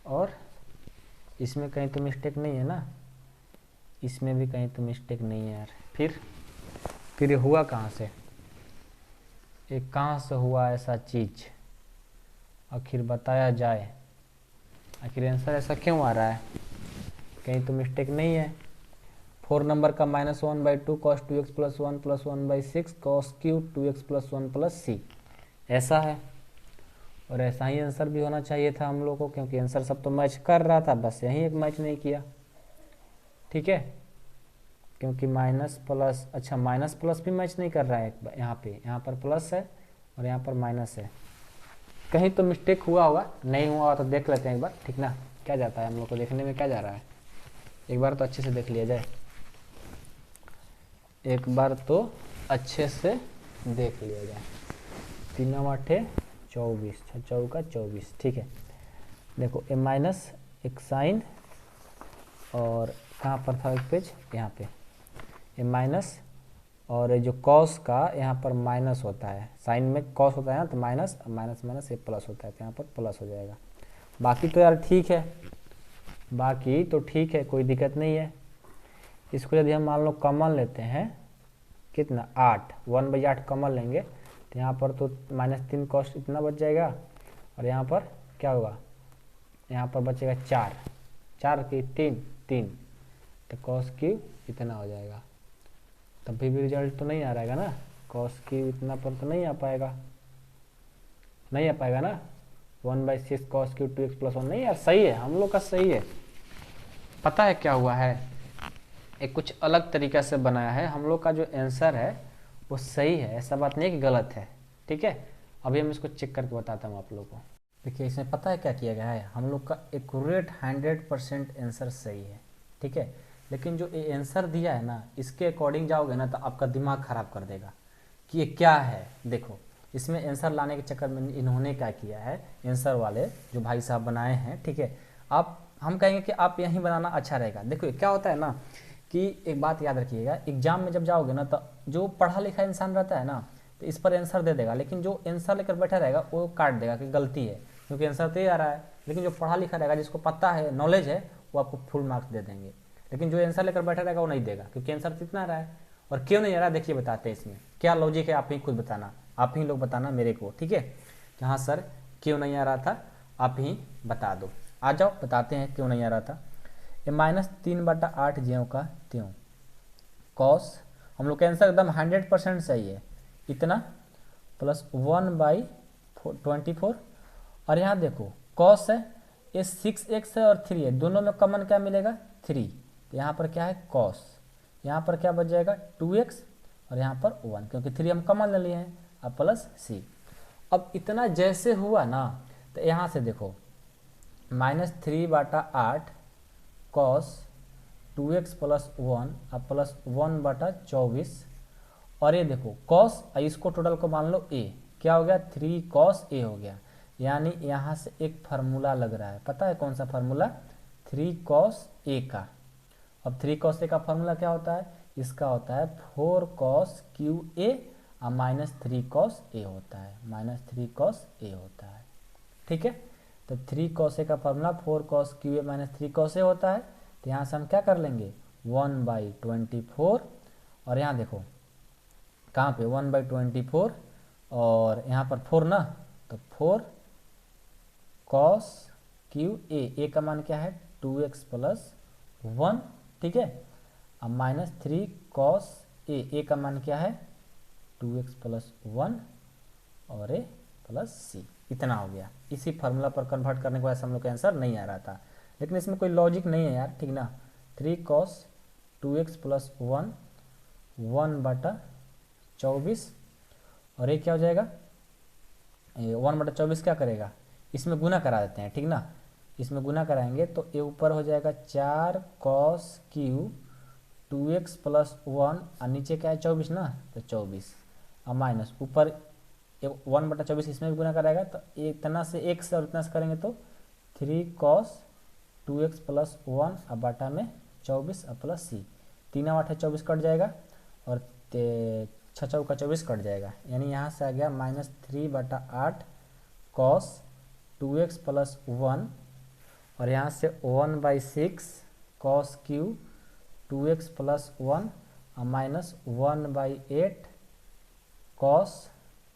और इसमें कहीं तो मिस्टेक नहीं है ना, इसमें भी कहीं तो मिस्टेक नहीं है यार। फिर ये हुआ कहाँ से, ये कहाँ से हुआ ऐसा चीज़, आखिर बताया जाए, आखिर आंसर ऐसा क्यों आ रहा है, कहीं तो मिस्टेक नहीं है। 4 नंबर का -1/2 cos 2x + 1 + 1/6 cos cube 2x + 1 + c, ऐसा है। और ऐसा ही आंसर भी होना चाहिए था हम लोग को, क्योंकि आंसर सब तो मैच कर रहा था, बस यही एक मैच नहीं किया। ठीक है, क्योंकि माइनस प्लस, अच्छा माइनस प्लस भी मैच नहीं कर रहा है यहाँ पर प्लस है और यहाँ पर माइनस है। कहीं तो मिस्टेक हुआ होगा, नहीं हुआ होगा तो देख लेते हैं एक बार, ठीक ना। क्या जाता है हम लोग को देखने में, क्या जा रहा है, एक बार तो अच्छे से देख लिया जाए, एक बार तो अच्छे से देख लिया जाए। 3 8 24, 6 चौका 24, ठीक है। देखो ए माइनस एक साइन, और कहाँ पर था एक पेज, यहाँ पे ए माइनस, और जो कॉस का यहाँ पर माइनस होता है, साइन में कॉस होता है ना, तो माइनस माइनस माइनस ये प्लस होता है, तो यहाँ पर प्लस हो जाएगा। बाकी तो यार ठीक है, बाकी तो ठीक है, कोई दिक्कत नहीं है। इसको यदि हम मान लो कॉमन लेते हैं, कितना 8, 1/8 कॉमन लेंगे, तो यहाँ पर तो -3 कॉस इतना बच जाएगा, और यहाँ पर क्या होगा, यहाँ पर बचेगा 4, 4 की 3, तो कॉस क्यूब इतना हो जाएगा। तब भी रिजल्ट तो नहीं आ रहेगा ना, कॉस क्यूब इतना पर तो नहीं आ पाएगा, नहीं आ पाएगा ना। 1/6 कॉस क्यूब 2x + 1, नहीं यार सही है, हम लोग का सही है। पता है क्या हुआ है, एक कुछ अलग तरीका से बनाया है, हम लोग का जो आंसर है वो सही है, ऐसा बात नहीं है कि गलत है। ठीक है, अभी हम इसको चेक करके बताता हूँ आप लोग को। देखिए इसमें पता है क्या किया गया है, हम लोग का एक्यूरेट 100% आंसर सही है। ठीक है, लेकिन जो ये आंसर दिया है ना, इसके अकॉर्डिंग जाओगे ना तो आपका दिमाग खराब कर देगा कि ये क्या है। देखो इसमें आंसर लाने के चक्कर में इन्होंने क्या किया है, आंसर वाले जो भाई साहब बनाए हैं, ठीक है, आप हम कहेंगे कि आप यहीं बनाना अच्छा रहेगा। देखो क्या होता है ना, कि एक बात याद रखिएगा, एग्जाम में जब जाओगे ना, तो जो पढ़ा लिखा इंसान रहता है ना, तो इस पर आंसर दे देगा, लेकिन जो आंसर लेकर बैठा रहेगा वो काट देगा कि गलती है, क्योंकि आंसर तो ये आ रहा है। लेकिन जो पढ़ा लिखा रहेगा, जिसको पता है, नॉलेज है, वो आपको फुल मार्क्स दे देंगे। लेकिन जो आंसर लेकर बैठा रहेगा वो नहीं देगा, क्योंकि आंसर तो इतना आ रहा है। और क्यों नहीं आ रहा है, देखिए बताते हैं इसमें क्या लॉजिक है, आप ही खुद बताना, आप ही लोग बताना मेरे को, ठीक है। कि हाँ सर क्यों नहीं आ रहा था, आप ही बता दो। आ जाओ बताते हैं क्यों नहीं आ रहा था। ये -3/8 ज्यों का त्यों, कॉस हम लोग का आंसर एकदम 100% सही है, इतना प्लस 1/24, और यहाँ देखो कॉस है, ये 6x है और 3 है, दोनों में कॉमन क्या मिलेगा 3, तो यहाँ पर क्या है कॉस, यहाँ पर क्या बच जाएगा 2x, और यहाँ पर 1, क्योंकि 3 हम कॉमन ले लिए हैं, अब प्लस c। अब इतना जैसे हुआ ना, तो यहाँ से देखो -3/8 कॉस 2x + 1 अब प्लस 1/24, और ये देखो कॉस, इसको टोटल को मान लो a, क्या हो गया 3 cos a हो गया। यानी यहाँ से एक फार्मूला लग रहा है, पता है कौन सा फार्मूला, 3 cos a का। अब 3 cos a का फार्मूला क्या होता है, इसका होता है 4 cos qa और -3 cos a होता है, -3 cos a होता है। ठीक है, तो 3 cos a का formula 4 cos qa -3 cos a होता है। तो यहाँ से हम क्या कर लेंगे 1/24, और यहाँ देखो कहाँ पे 1/24, और यहाँ पर 4 ना, तो 4 cos qa, का मान क्या है 2x + 1, ठीक है, अब -3 cos a का मान क्या है 2x + 1 और a + c, इतना हो गया। इसी फार्मूला पर कन्वर्ट करने के बाद हम लोग का आंसर नहीं आ रहा था, लेकिन इसमें कोई लॉजिक नहीं है यार, ठीक ना। 3 cos 2x + 1 1/24, और ये क्या हो जाएगा, 1/24 क्या करेगा, इसमें गुना करा देते हैं, ठीक ना। इसमें गुना कराएंगे तो ये ऊपर हो जाएगा 4 cos q 2x + 1, और नीचे क्या है 24 ना, तो 24, और माइनस ऊपर 1/24 इसमें भी गुना कराएगा, तो इतना से एक से और इतना से करेंगे तो 3 cos 2x + 1 अब बाटा में 24 और प्लस c, 3 8 है 24 कट जाएगा, और 6 चौका 24 कट जाएगा। यानी यहाँ से आ गया -3/8 cos 2x + 1, और यहाँ से 1/6 cos q 2x + 1 और -1/8 cos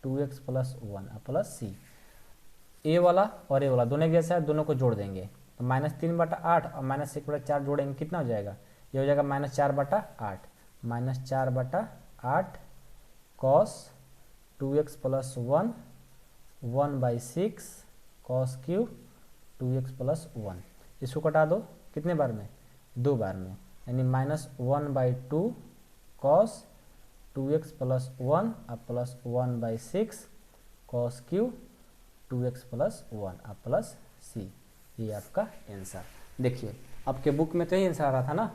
2x + 1 और प्लस c। ए वाला और ए वाला दोनों जैसा है, दोनों को जोड़ देंगे, तो -3/8 और -6/4 जोड़ेंगे, कितना हो जाएगा, ये हो जाएगा -4/8, -4/8 cos 2x plus 1 1/6 cos Q 2x plus 1। इसको कटा दो कितने बार में, 2 बार में, यानी -1/2 कॉस 2x प्लस 1 अब plus 1/6 cos Q 2x plus 1 अब प्लस c। ये आपका आंसर। देखिए आपके बुक में तो यही आंसर आ रहा था ना,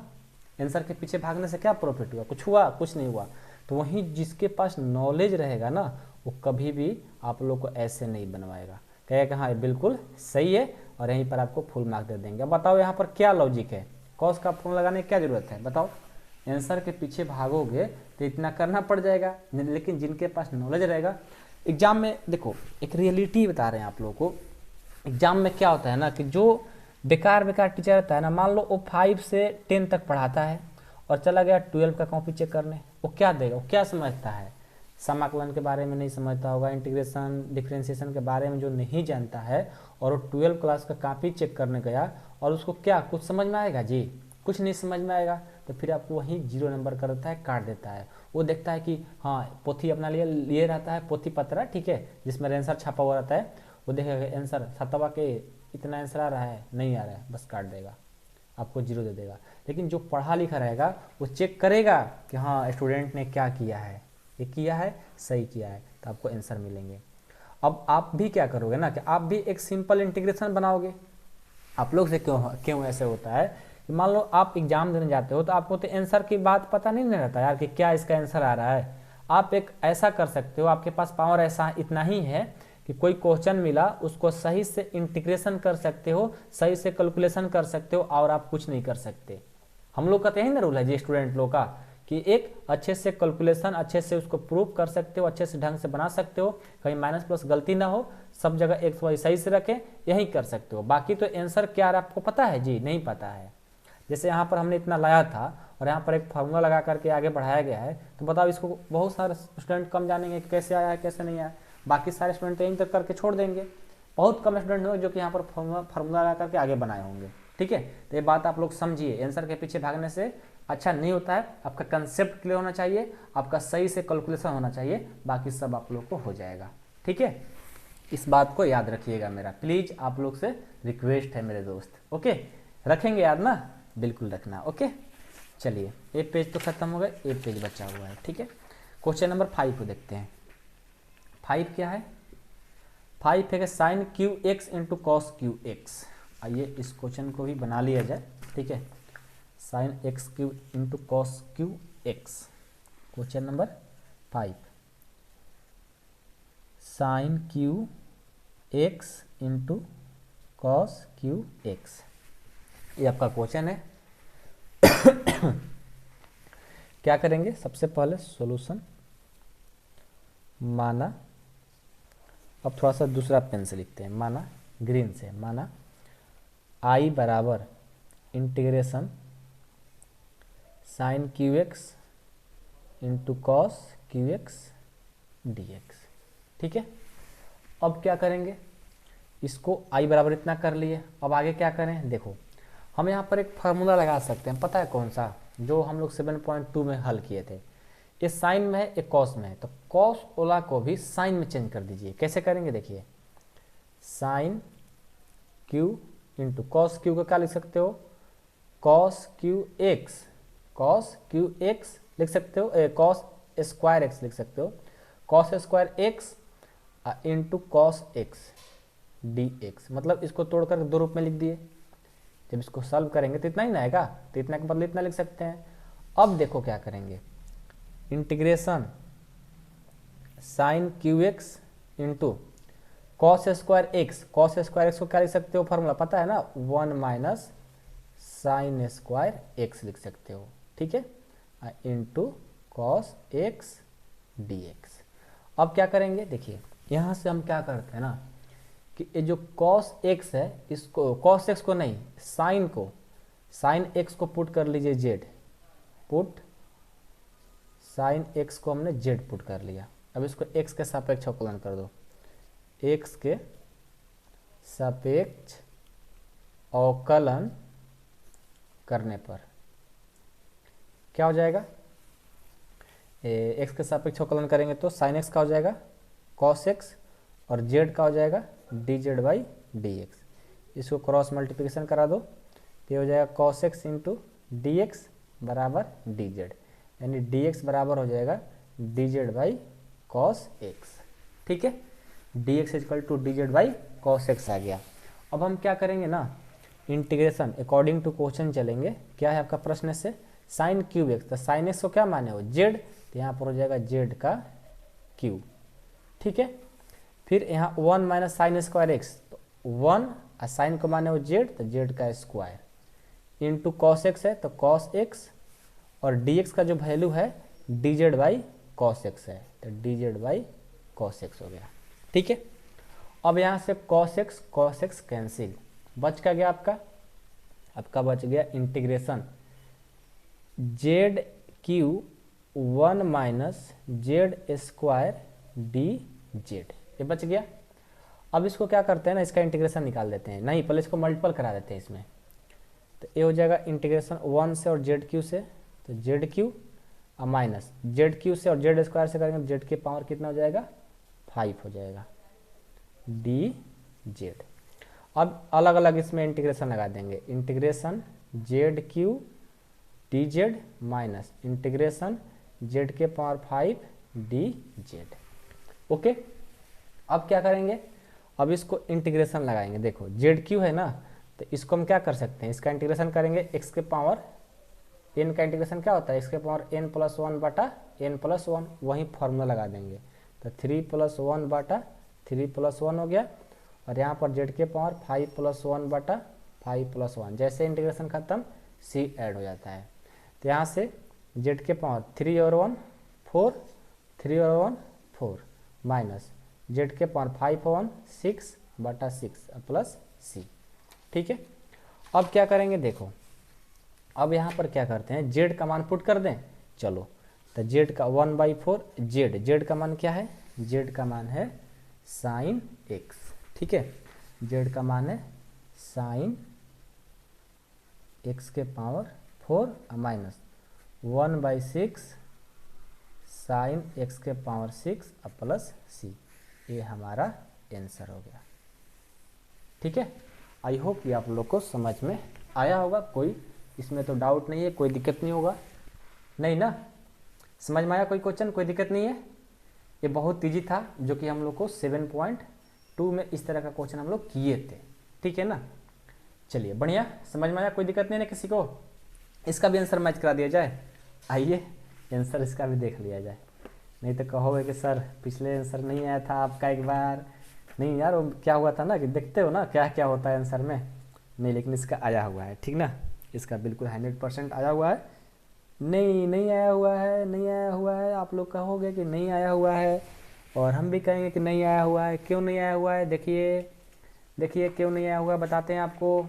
आंसर के पीछे भागने से क्या प्रॉफिट हुआ, कुछ हुआ, कुछ नहीं हुआ। तो वहीं जिसके पास नॉलेज रहेगा ना वो कभी भी आप लोग को ऐसे नहीं बनवाएगा, कहेगा हाँ बिल्कुल सही है और यहीं पर आपको फुल मार्क दे देंगे। अब बताओ यहाँ पर क्या लॉजिक है, कॉस का फॉर्मूला लगाने की क्या जरूरत है, बताओ। आंसर के पीछे भागोगे तो इतना करना पड़ जाएगा, लेकिन जिनके पास नॉलेज रहेगा एग्जाम में, देखो एक रियलिटी बता रहे हैं आप लोगों को। एग्जाम में क्या होता है ना कि जो बेकार टीचर रहता है ना, मान लो वो 5 से 10 तक पढ़ाता है और चला गया 12 का कॉपी चेक करने, वो क्या देगा, वो क्या समझता है, समाकलन के बारे में नहीं समझता होगा, इंटीग्रेशन डिफरेंशिएशन के बारे में जो नहीं जानता है, और वो 12 क्लास का कॉपी चेक करने गया और उसको क्या कुछ समझ में आएगा जी, कुछ नहीं समझ में आएगा। तो फिर आपको वहीं 0 नंबर कर देता है, काट देता है। वो देखता है कि हाँ पोथी अपना लिए रहता है, पोथी पत्रा, ठीक है, जिसमें आंसर छापा हुआ रहता है, वो देखेगा आंसर 7वां के इतना आंसर आ रहा है, नहीं आ रहा है, बस काट देगा, आपको 0 दे देगा। लेकिन जो पढ़ा लिखा रहेगा वो चेक करेगा कि हाँ स्टूडेंट ने क्या किया है, ये किया है, सही किया है, तो आपको आंसर मिलेंगे। अब आप भी क्या करोगे ना कि आप भी एक सिंपल इंटीग्रेशन बनाओगे। आप लोग से क्यों ऐसे होता है कि मान लो आप एग्जाम देने जाते हो तो आपको तो आंसर की बात पता नहीं रहता यार कि क्या इसका आंसर आ रहा है। आप एक ऐसा कर सकते हो, आपके पास पावर ऐसा इतना ही है कि कोई क्वेश्चन मिला उसको सही से इंटीग्रेशन कर सकते हो, सही से कैलकुलेशन कर सकते हो, और आप कुछ नहीं कर सकते। हम लोग का तो यही ना रूल है जी स्टूडेंट लोग का, कि एक अच्छे से कैलकुलेशन, अच्छे से उसको प्रूफ कर सकते हो, अच्छे से ढंग से बना सकते हो, कहीं माइनस प्लस गलती ना हो, सब जगह एक्स वाई सही से रखें, यही कर सकते हो। बाकी तो आंसर क्या है आपको पता है जी, नहीं पता है। जैसे यहाँ पर हमने इतना लाया था और यहाँ पर एक फार्मूला लगा करके आगे बढ़ाया गया है, तो बताओ इसको बहुत सारे स्टूडेंट कम जानेंगे कैसे आया है कैसे नहीं आया, बाकी सारे स्टूडेंट तो यहीं तक करके छोड़ देंगे। बहुत कम स्टूडेंट होंगे जो कि यहाँ पर फार्मूला लगा करके आगे बनाए होंगे, ठीक है। तो ये बात आप लोग समझिए, आंसर के पीछे भागने से अच्छा नहीं होता है, आपका कंसेप्ट क्लियर होना चाहिए, आपका सही से कैलकुलेशन होना चाहिए, बाकी सब आप लोग को हो जाएगा, ठीक है। इस बात को याद रखिएगा, मेरा प्लीज आप लोग से रिक्वेस्ट है मेरे दोस्त, ओके। रखेंगे याद ना, बिल्कुल रखना, ओके। चलिए ये पेज तो खत्म हो गया, एक पेज बचा हुआ है, ठीक है। क्वेश्चन नंबर 5 को देखते हैं। 5 क्या है, 5 है कि sine cube x into cos cube x. आइए इस क्वेश्चन को भी बना लिया जाए, ठीक है। Sine x cube into cos cube x, question number 5, sine cube x into cos cube x, ये आपका क्वेश्चन है। क्या करेंगे, सबसे पहले सॉल्यूशन माना, अब थोड़ा सा दूसरा पेन से लिखते हैं, माना ग्रीन से, माना आई बराबर integration sine cube x into cos cube x d x, ठीक है। अब क्या करेंगे, इसको आई बराबर इतना कर लिए, अब आगे क्या करें, देखो हम यहाँ पर एक फार्मूला लगा सकते हैं, पता है कौन सा, जो हम लोग 7.2 में हल किए थे। ये साइन में है, एक कॉस में है, तो कॉस ओला को भी साइन में चेंज कर दीजिए। कैसे करेंगे, देखिए sine cube into cos cube को क्या लिख सकते हो, cos cube x, cos cube x लिख सकते हो, कॉस स्क्वायर एक्स लिख सकते हो, cos square x into cos x d x, मतलब इसको तोड़कर 2 रूप में लिख दिए। जब इसको सॉल्व करेंगे तो इतना ही ना आएगा, तो इतना के बदले इतना लिख सकते हैं। अब देखो क्या करेंगे, integration sine cube x into cos square x, cos square x को क्या लिख सकते हो, फॉर्मूला पता है ना, 1 माइनस साइन स्क्वायर एक्स लिख सकते हो, ठीक है, into cos x d x. अब क्या करेंगे, देखिए यहाँ से हम क्या करते हैं ना कि ये जो cos x है, इसको cos x को नहीं, साइन को, साइन x को पुट कर लीजिए z, पुट साइन x को हमने z पुट कर लिया। अब इसको x के सापेक्ष अवकलन कर दो, x के सापेक्ष अवकलन करने पर क्या हो जाएगा, एक्स के सापेक्ष अवकलन करेंगे तो साइन एक्स का हो जाएगा कॉस एक्स, और जेड का हो जाएगा D Z by D X. इसको क्रॉस मल्टीप्लिकेशन करा दो तो ये हो जाएगा cos X into D X बराबर डी जेड, यानी डी एक्स बराबर हो जाएगा D Z by cos X. ठीक है, D X is equal to D Z by cos X आ गया। अब हम क्या करेंगे ना, इंटीग्रेशन अकॉर्डिंग टू क्वेश्चन चलेंगे। क्या है आपका प्रश्न से, साइन क्यूब एक्स, तो साइन एक्स को क्या माने हो जेड, तो यहाँ पर हो जाएगा जेड का क्यूब। ठीक है, फिर यहाँ 1 माइनस साइन स्क्वायर एक्स, तो 1 और साइन को माने हो जेड, तो जेड का स्क्वायर इंटू कॉस एक्स है तो कॉस एक्स, और डी एक्स का जो वैल्यू है D Z by cos x है, तो D Z by cos x हो गया। ठीक है, अब यहाँ से कॉस एक्स कैंसिल, बच का गया आपका बच गया integration Z Q 1 minus Z square D Z, ये बच गया। अब इसको क्या करते हैं ना, इसका इंटीग्रेशन निकाल देते हैं, नहीं पहले इसको मल्टीपल करा देते हैं इसमें, तो ये हो जाएगा इंटीग्रेशन 1 से और जेड क्यू से, तो जेड क्यू और माइनस जेड क्यू से और जेड स्क्वायर से करेंगे तो जेड के पावर कितना हो जाएगा 5 हो जाएगा डी जेड। अब अलग अलग इसमें इंटीग्रेशन लगा देंगे, integration Z Q D Z minus integration Z के पावर 5 डी जेड। ओके, अब क्या करेंगे, अब इसको इंटीग्रेशन लगाएंगे। देखो जेड क्यू है ना, तो इसको हम क्या कर सकते हैं, इसका इंटीग्रेशन करेंगे एक्स के पावर एन का इंटीग्रेशन क्या होता है, एक्स के पावर एन प्लस 1 बटा एन प्लस 1, वही फॉर्मूला लगा देंगे, तो 3 प्लस 1 बटा 3 प्लस 1 हो गया, और यहाँ पर जेड के पावर 5 प्लस 1 बटा 5 प्लस 1, जैसे इंटीग्रेशन खत्म सी ऐड हो जाता है, तो यहाँ से जेड के पावर 3 और 1 4, 3 और 1 4 माइनस जेड के पावर 5 और 1 6 बटा 6 प्लस सी। ठीक है, अब क्या करेंगे, देखो अब यहाँ पर क्या करते हैं, जेड का मान पुट कर दें, चलो तो जेड का 1/4 जेड का मान क्या है, जेड का मान है साइन एक्स। ठीक है, जेड का मान है साइन एक्स के पावर 4 माइनस 1/6 साइन एक्स के पावर 6 प्लस सी, ये हमारा आंसर हो गया। ठीक है, आई होप ये आप लोग को समझ में आया होगा, कोई इसमें तो डाउट नहीं है, कोई दिक्कत नहीं होगा, नहीं ना, समझ में आया कोई क्वेश्चन, कोई दिक्कत नहीं है। ये बहुत ईजी था, जो कि हम लोग को 7.2 में इस तरह का क्वेश्चन हम लोग किए थे। ठीक है ना, चलिए बढ़िया, समझ में आया, कोई दिक्कत नहीं है किसी को। इसका भी आंसर मैच करा दिया जाए, आइए आंसर इसका भी देख लिया जाए, नहीं तो कहोगे कि सर पिछले आंसर नहीं आया था आपका एक बार, नहीं यार वो क्या हुआ था ना कि देखते हो ना क्या क्या होता है आंसर में, नहीं लेकिन इसका आया हुआ है। ठीक ना, इसका बिल्कुल 100% आया हुआ है, नहीं आया हुआ है, नहीं आया हुआ है, आप लोग कहोगे कि नहीं आया हुआ है, और हम भी कहेंगे कि नहीं आया हुआ है। क्यों नहीं आया हुआ है, देखिए क्यों नहीं आया हुआ है, बताते हैं आपको।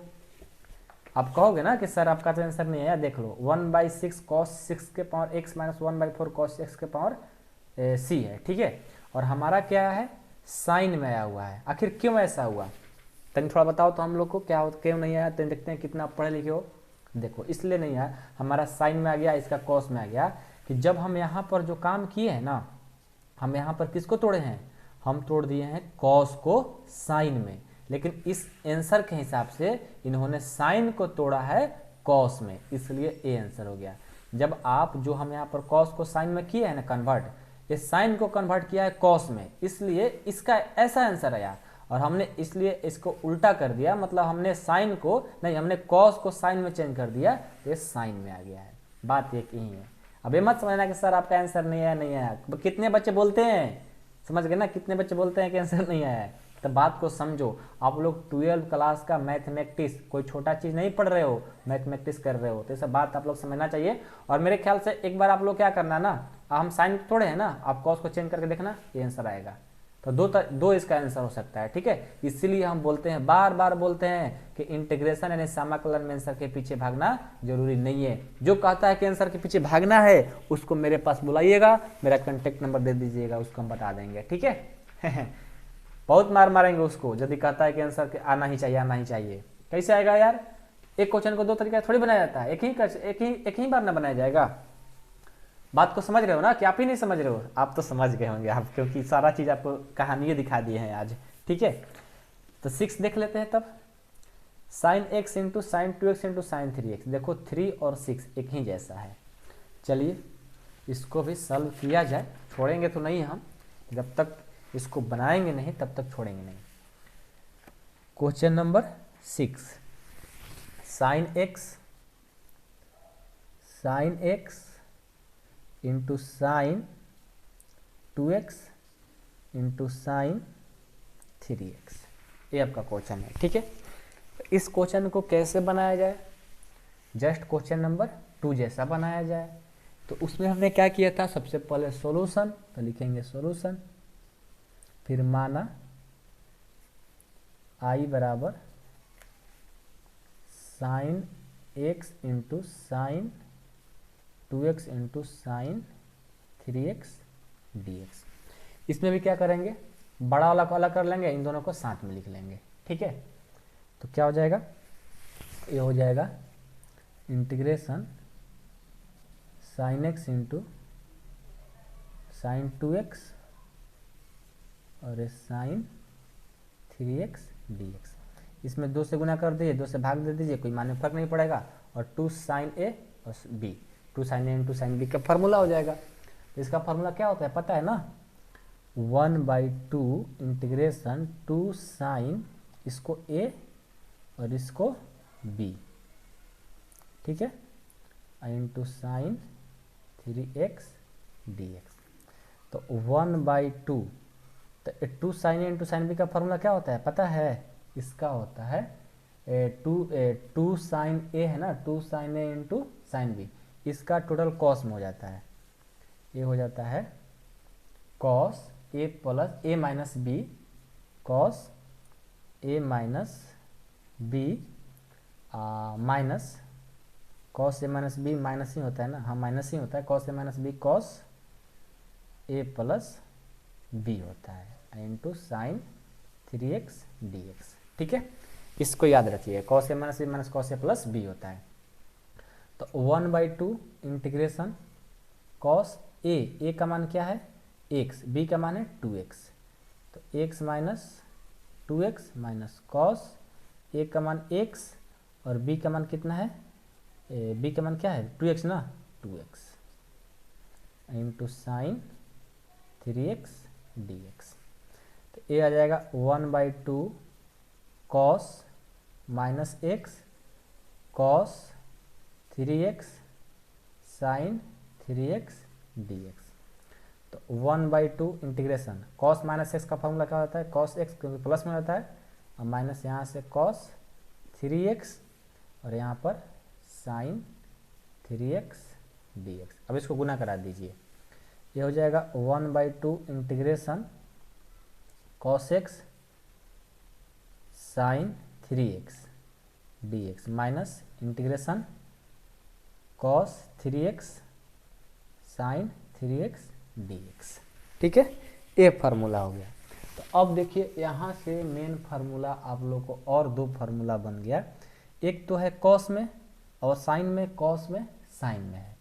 आप कहोगे ना कि सर आपका तो आंसर नहीं आया, देख लो 1/6 कॉस 6 के power x minus 1/4 cos x के पावर c है। ठीक है, और हमारा क्या है, साइन में आया हुआ है। आखिर क्यों ऐसा हुआ, तनी थोड़ा बताओ तो हम लोग को, क्या क्यों नहीं आया, तो देखते हैं कितना पढ़े लिखे हो। देखो इसलिए नहीं आया, हमारा साइन में आ गया, इसका कॉस में आ गया, कि जब हम यहाँ पर जो काम किए हैं ना, हम यहाँ पर किसको तोड़े हैं, हम तोड़ दिए हैं कॉस को साइन में, लेकिन इस आंसर के हिसाब से इन्होंने साइन को तोड़ा है कॉस में, इसलिए ए आंसर हो गया। जब आप जो हम यहाँ पर कॉस को साइन में किए हैं ना कन्वर्ट, ये साइन को कन्वर्ट किया है कॉस में, इसलिए इसका ऐसा आंसर आया। और हमने इसलिए इसको उल्टा कर दिया, मतलब हमने साइन को नहीं, हमने कॉस को साइन में चेंज कर दिया, तो ये साइन में आ गया है। बात एक ही है। अब ये मत समझना कि सर आपका आंसर नहीं आया। कितने बच्चे बोलते हैं, समझ गए ना, कितने बच्चे बोलते हैं कि आंसर नहीं आया है। तो बात को समझो, आप लोग 12 क्लास का मैथमेटिक्स, कोई छोटा चीज़ नहीं पढ़ रहे हो, मैथमेटिक्स कर रहे हो, तो ये सब बात आप लोग समझना चाहिए। और मेरे ख्याल से एक बार आप लोग क्या करना ना, हम साइन थोड़े हैं ना, आप कॉस को चेंज करके देखना, ये आंसर आएगा। तो दो इसका आंसर हो सकता है। ठीक है, इसीलिए हम बोलते हैं, बार बार बोलते हैं कि इंटीग्रेशन यानी समाकलन में आंसर के पीछे भागना जरूरी नहीं है। जो कहता है कि आंसर के पीछे भागना है, उसको मेरे पास बुलाइएगा, मेरा कॉन्टेक्ट नंबर दे दीजिएगा, उसको हम बता देंगे। ठीक है बहुत मार मारेंगे उसको, यदि कहता है कि आंसर आना ही चाहिए। कैसे आएगा यार, एक क्वेश्चन को दो तरीका थोड़ी बनाया जाता है, एक ही बार ना बनाया जाएगा। बात को समझ रहे हो ना कि आप ही नहीं समझ रहे हो? आप तो समझ गए होंगे आप, क्योंकि सारा चीज़ आपको कहानियाँ दिखा दिए हैं आज। ठीक है, तो 6 देख लेते हैं तब। Sine x into sine 2x into sine 3x। देखो 3 और 6 एक ही जैसा है। चलिए इसको भी सॉल्व किया जाए, छोड़ेंगे तो नहीं हम, जब तक इसको बनाएंगे नहीं तब तक छोड़ेंगे नहीं। Question number 6, sine x into sine 2x into sine 3x, ये आपका क्वेश्चन है। ठीक है, इस क्वेश्चन को कैसे बनाया जाए? जस्ट क्वेश्चन नंबर 2 जैसा बनाया जाए। तो उसमें हमने क्या किया था, सबसे पहले सॉल्यूशन, तो लिखेंगे सॉल्यूशन, फिर माना I बराबर sine x into sine 2x into sine 3x dx। इसमें भी क्या करेंगे, बड़ा वाला को अलग कर लेंगे, इन दोनों को साथ में लिख लेंगे। ठीक है, तो क्या हो जाएगा, ये हो जाएगा integration sine x into sine 2x और साइन 3x dx। इसमें 2 से गुना कर दीजिए, 2 से भाग दे दीजिए, कोई माने फर्क नहीं पड़ेगा। और 2 साइन ए और बी, 2 साइन ए इंटू साइन बी का फॉर्मूला हो जाएगा। तो इसका फॉर्मूला क्या होता है पता है ना, 1/2 इंटीग्रेशन 2 साइन, इसको ए और इसको बी, ठीक है, इंटू साइन 3x dx। तो 1/2, तो 2 साइन ए इंटू साइन बी का फॉर्मूला क्या होता है पता है? इसका होता है 2 साइन ए है ना, 2 साइन ए इंटू साइन बी, इसका टोटल कॉस में हो जाता है, ये हो जाता है cos A plus A minus B, cos A minus B minus cos A minus B, minus ही होता है ना, हाँ माइनस ही होता है, cos A minus B cos A plus B होता है इंटू साइन 3x dx। ठीक है, इसको याद रखिए, cos A minus B minus cos A plus B होता है। तो 1/2 इंटीग्रेशन कॉस ए का मान क्या है x, b का मान है 2x, तो x minus 2x minus cos A का मान x और b का मान कितना है, b का मान क्या है 2x ना, 2x into sine 3x dx। तो ये आ जाएगा 1/2 cos minus x cos 3x sine 3x dx। तो 1/2 इंटीग्रेशन कॉस माइनस एक्स का फॉर्मूला क्या होता है, कॉस एक्स, क्योंकि प्लस में होता है, और माइनस यहाँ से कॉस 3x और यहाँ पर साइन 3x dx। अब इसको गुना करा दीजिए, ये हो जाएगा 1/2 integration cos x sine 3x dx minus integration cos 3x sine 3x dx। ठीक है, ये फार्मूला हो गया। तो अब देखिए यहाँ से मेन फार्मूला आप लोग को और 2 फार्मूला बन गया, एक तो है कॉस में और साइन में, कॉस में साइन में है।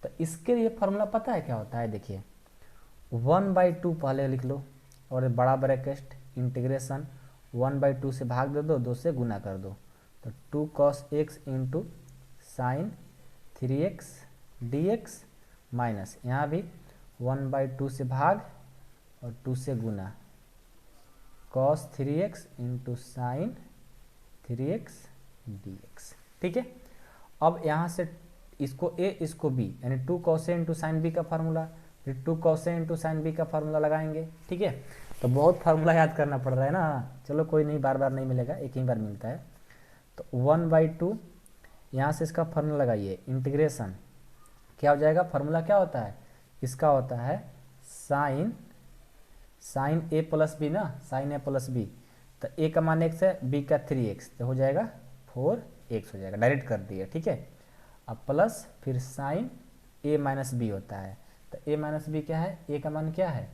तो इसके लिए फार्मूला पता है क्या होता है, देखिए 1/2 पहले लिख लो और बड़ा ब्रैकेट इंटीग्रेशन 1/2 से भाग दे दो, 2 से गुना कर दो, तो 2 cos x into sine 3x dx minus यहाँ भी 1/2 से भाग और 2 से गुना cos 3x into sine 3x dx। ठीक है, अब यहाँ से इसको a इसको b, यानी 2 cos a into sine b का फार्मूला, फिर 2 cos a into sine b का फार्मूला लगाएंगे। ठीक है, तो बहुत फार्मूला याद करना पड़ रहा है ना, चलो कोई नहीं, बार बार नहीं मिलेगा, एक ही बार मिलता है। तो 1/2 यहाँ से इसका फार्मूला लगाइए, इंटीग्रेशन क्या हो जाएगा, फार्मूला क्या होता है इसका, होता है साइन ए प्लस बी ना, साइन ए प्लस बी, तो ए का मान x है, b का 3x, तो हो जाएगा 4x हो जाएगा, डायरेक्ट कर दिए। ठीक है, अब प्लस फिर साइन a माइनस बी होता है, तो a माइनस बी क्या है, a का मान क्या है,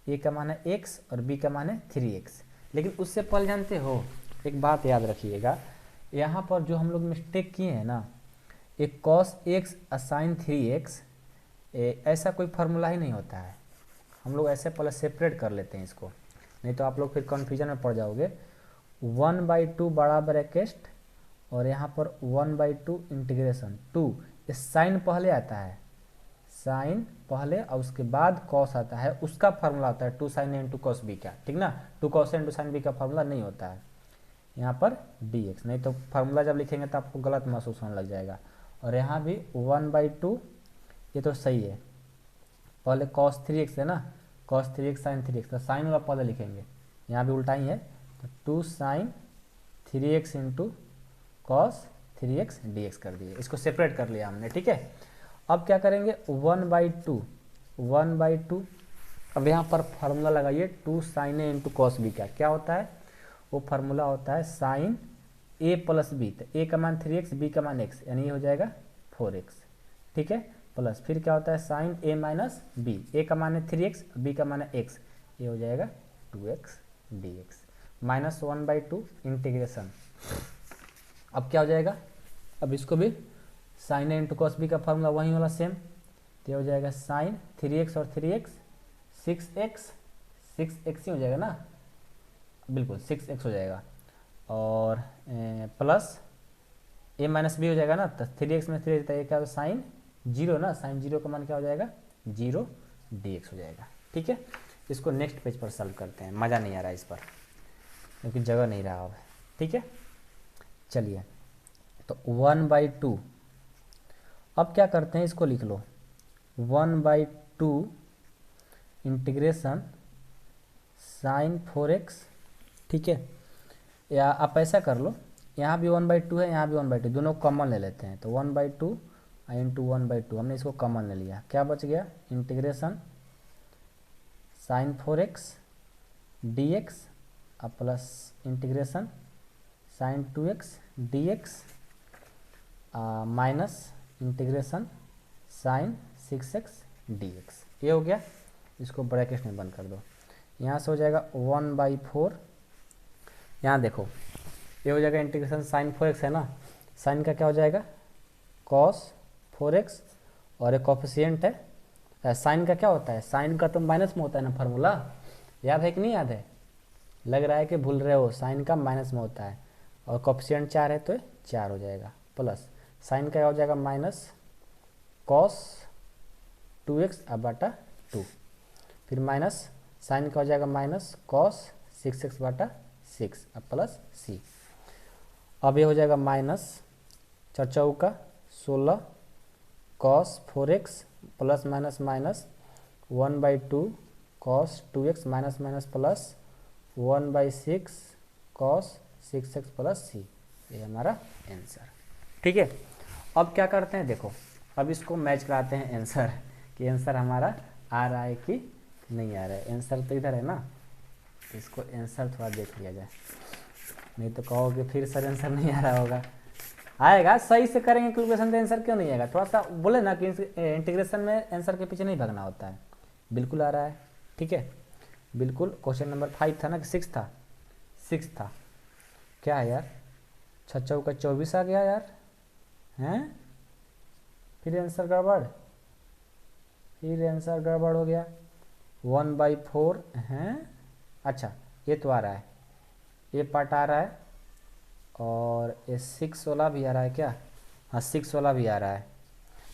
a का मान है x और b का मान है 3x। लेकिन उससे पहले जानते हो एक बात याद रखिएगा, यहाँ पर जो हम लोग मिस्टेक किए हैं ना, एक cos x साइन 3x, ऐसा कोई फार्मूला ही नहीं होता है। हम लोग ऐसे पहले सेपरेट कर लेते हैं इसको, नहीं तो आप लोग फिर कन्फ्यूजन में पड़ जाओगे। 1/2 बड़ा ब्रैकेट और यहाँ पर 1/2 इंटीग्रेशन 2, ये साइन पहले आता है, साइन पहले और उसके बाद कॉस आता है, उसका फार्मूला होता है 2 sin a into cos b का, ठीक ना। 2 cos a into sin b का फार्मूला नहीं होता है यहाँ पर dx, नहीं तो फार्मूला जब लिखेंगे तो आपको गलत महसूस होने लग जाएगा। और यहाँ भी 1/2, ये तो सही है, पहले cos 3x है ना, cos 3x sin 3x, तो साइन वाला पहले लिखेंगे, यहाँ भी उल्टा ही है, तो 2 sin 3x into cos 3x dx कर दिए, इसको सेपरेट कर लिया हमने, ठीक है। अब क्या करेंगे 1/2, अब यहाँ पर फार्मूला लगाइए 2 sin a into cos b का, क्या होता है वो फार्मूला होता है sin a प्लस b, तो a का मान 3x, b का मान x, यानी ये हो जाएगा 4x, ठीक है, प्लस फिर क्या होता है sin a minus b, a का मान है 3x, b का मान है x, ये हो जाएगा 2x dx, माइनस 1/2 इंटीग्रेशन। अब क्या हो जाएगा, अब इसको भी sin a into cos b का फार्मूला वही वाला सेम, तो ये हो जाएगा sin 3x और 3x 6x ही हो जाएगा ना, बिल्कुल 6x हो जाएगा, और प्लस a माइनस बी हो जाएगा ना, तो 3x में 3 रहता है, क्या साइन 0 ना, साइन 0 का मान क्या हो जाएगा 0 dx हो जाएगा, ठीक है। इसको नेक्स्ट पेज पर सॉल्व करते हैं, मज़ा नहीं आ रहा है इस पर क्योंकि जगह नहीं रहा है, ठीक है। चलिए तो 1/2, अब क्या करते हैं इसको लिख लो 1/2 इंटीग्रेशन साइन 4x, ठीक है, या आप ऐसा कर लो, यहाँ भी 1/2 है, यहाँ भी 1/2, दोनों कॉमन ले लेते हैं, तो 1/2 इंटू 1/2, हमने इसको कॉमन ले लिया, क्या बच गया integration sine 4x dx plus integration sine 2x dx minus integration sine 6x dx, ये हो गया, इसको ब्रैकेट में बंद कर दो, यहाँ से हो जाएगा 1/4, यहाँ देखो ये हो जाएगा इंटीग्रेशन साइन 4x है ना, साइन का क्या हो जाएगा cos 4x, और एक कोफिशिएंट है, साइन का क्या होता है, साइन का तो माइनस में होता है ना फार्मूला, याद है कि नहीं याद है, लग रहा है कि भूल रहे हो, साइन का माइनस में होता है, और कोफिशिएंट 4 है तो 4 हो जाएगा, प्लस साइन का क्या हो जाएगा माइनस cos 2x बटा 2, फिर माइनस साइन का हो जाएगा माइनस cos 6x बटा 6 अब प्लस c, अब ये हो जाएगा माइनस 4 चौका 16 cos 4x plus minus minus 1/2 cos 2x minus minus plus 1/6 cos 6x plus c, ये हमारा आंसर, ठीक है। अब क्या करते हैं, देखो अब इसको मैच कराते हैं आंसर, कि आंसर हमारा आ रहा है कि नहीं आ रहा है, आंसर तो इधर है ना, इसको आंसर थोड़ा देख लिया जाए, नहीं तो कहोगे फिर सर आंसर नहीं आ रहा होगा, आएगा, सही से करेंगे कैलकुलेशन तो आंसर क्यों नहीं आएगा, थोड़ा सा बोले ना कि इंटीग्रेशन में आंसर के पीछे नहीं भागना होता है, बिल्कुल आ रहा है, ठीक है, बिल्कुल। क्वेश्चन नंबर 5 था ना कि 6 था, 6 था, क्या है यार 6 चौका 24 आ गया यार, हैं फिर आंसर गड़बड़, फिर आंसर गड़बड़ हो गया, 1/4 हैं, अच्छा ये तो आ रहा है, ये पार्ट आ रहा है, और ये 6 वाला भी आ रहा है क्या, हाँ 6 वाला भी आ रहा है,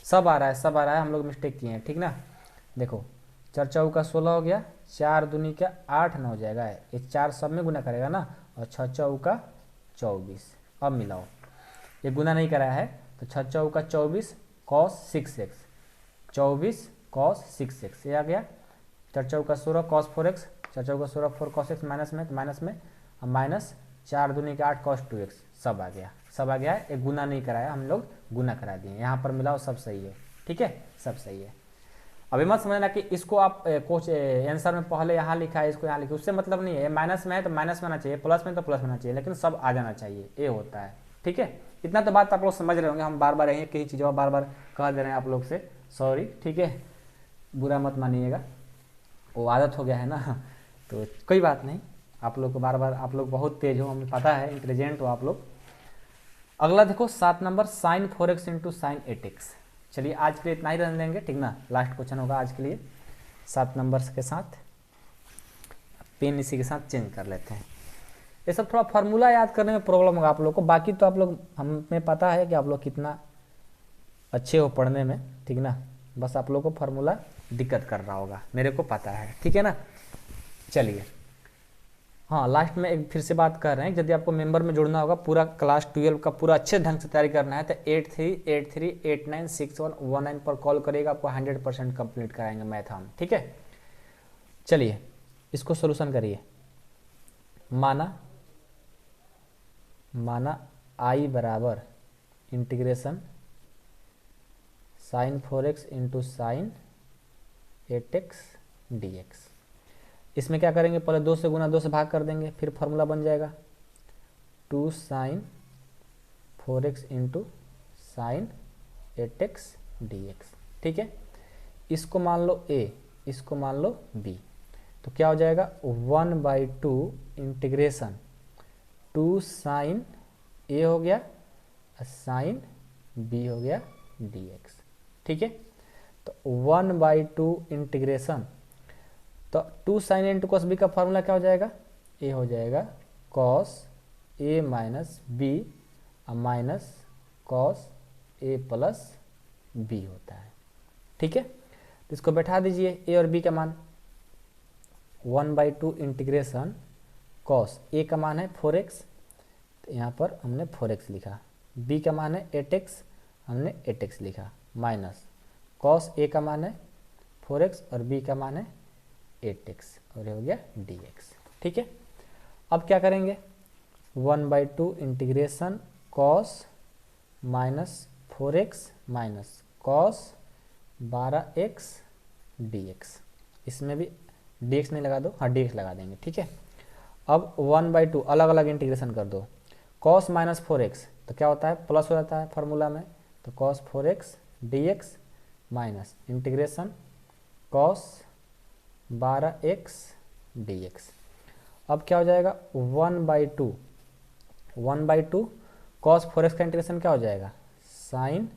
सब आ रहा है, सब आ रहा है, हम लोग मिस्टेक किए हैं, ठीक ना। देखो 4 चौका 16 हो गया, 4 दूनी का 8 न हो जाएगा, ये 4 सब में गुना करेगा ना, और 6 चौका 24, अब मिलाओ, ये गुना नहीं कराया है, तो 6 चौका 24 cos 6x, 24 cos 6x, ये आ गया, 4 चौका 16 cos 4x, 4 चौका 16 4 cos x माइनस में अब माइनस 4 दूनी का 8 cos 2x, सब आ गया, सब आ गया है, एक गुना नहीं कराया, हम लोग गुना करा दिए, यहाँ पर मिलाओ सब सही है, ठीक है, सब सही है। अभी मत समझना कि इसको आप कुछ आंसर में पहले यहाँ लिखा है, इसको यहाँ लिखा, उससे मतलब नहीं है, माइनस में है तो माइनस में आना चाहिए, प्लस में तो प्लस में आना चाहिए, लेकिन सब आ जाना चाहिए, ये होता है, ठीक है। इतना तो बात आप लोग समझ रहे होंगे, हम बार बार यही कई चीज़ों बार बार कह दे रहे हैं आप लोग से, सॉरी, ठीक है, बुरा मत मानिएगा, वो आदत हो गया है ना, तो कोई बात नहीं, आप लोग को बार बार, आप लोग बहुत तेज हो, हमें पता है, इंटेलिजेंट हो आप लोग। अगला देखो 7 number sign 4x into sine 8x, चलिए आज के लिए इतना ही रहने देंगे, ठीक ना। लास्ट क्वेश्चन होगा आज के लिए 7 नंबर्स के साथ। पेन इसी के साथ चेंज कर लेते हैं। ये सब थोड़ा फार्मूला याद करने में प्रॉब्लम होगा आप लोग को, बाकी तो आप लोग, हमें पता है कि आप लोग कितना अच्छे हो पढ़ने में, ठीक ना। बस आप लोग को फार्मूला दिक्कत कर रहा होगा, मेरे को पता है, ठीक है ना। चलिए हाँ, लास्ट में एक फिर से बात कर रहे हैं, यदि आपको मेंबर में जुड़ना होगा, पूरा क्लास 12 का पूरा अच्छे ढंग से तैयारी करना है तो 8383896119 पर कॉल करिएगा, आपको 100% कंप्लीट कराएंगे मैथ हम, ठीक है। चलिए इसको सोल्यूशन करिए। माना आई बराबर integration sine 4x into sine 8x dx। इसमें क्या करेंगे, पहले 2 से गुना 2 से भाग कर देंगे, फिर फार्मूला बन जाएगा 2 sign 4x into sine 8x dx, ठीक है। इसको मान लो a, इसको मान लो b, तो क्या हो जाएगा 1/2 इंटीग्रेशन 2 साइन a हो गया साइन b हो गया dx, ठीक है। तो 1/2 इंटीग्रेशन, तो 2 साइन इंटू कॉस बी का फार्मूला क्या हो जाएगा, ए हो जाएगा cos A minus B minus cos A plus B होता है, ठीक है। तो इसको बैठा दीजिए, ए और बी का मान 1/2 इंटीग्रेशन कॉस ए का मान है 4x, तो यहाँ पर हमने 4x लिखा, बी का मान है 8x, हमने 8x लिखा, माइनस कॉस ए का मान है 4x और बी का मान है 8x और ये हो गया dx, ठीक है। अब क्या करेंगे 1/2 integration cos minus 4x minus cos 12x dx, इसमें भी dx नहीं लगा दो, हाँ dx लगा देंगे, ठीक है। अब 1/2 अलग अलग इंटीग्रेशन कर दो, कॉस माइनस 4x तो क्या होता है प्लस हो जाता है फार्मूला में, तो cos 4x dx minus integration cos 12x dx। अब क्या हो जाएगा 1/2 कॉस 4x का इंटीग्रेशन क्या हो जाएगा साइन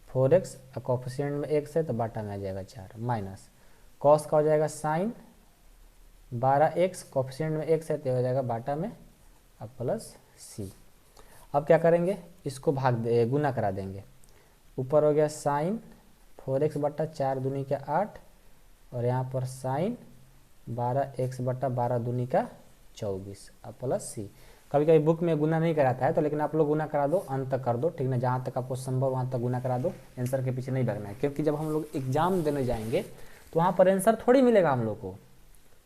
4x, कोफिशिएंट में x है तो बाटा में आ जाएगा 4, माइनस कॉस का हो जाएगा साइन 12x, कोफिशिएंट में x है तो हो जाएगा बाटा में अब प्लस c। अब क्या करेंगे, इसको गुना करा देंगे, ऊपर हो गया साइन 4x बटा 4 दूनी का 8 और यहाँ पर साइन 12x बटा 12 दूनी का 24 अब प्लस c। कभी कभी बुक में गुना नहीं कराता है तो, लेकिन आप लोग गुना करा दो, अंत तक कर दो, ठीक ना, जहाँ तक आपको संभव वहाँ तक गुना करा दो, आंसर के पीछे नहीं भागना है, क्योंकि जब हम लोग एग्जाम देने जाएंगे तो वहाँ पर आंसर थोड़ी मिलेगा हम लोग को,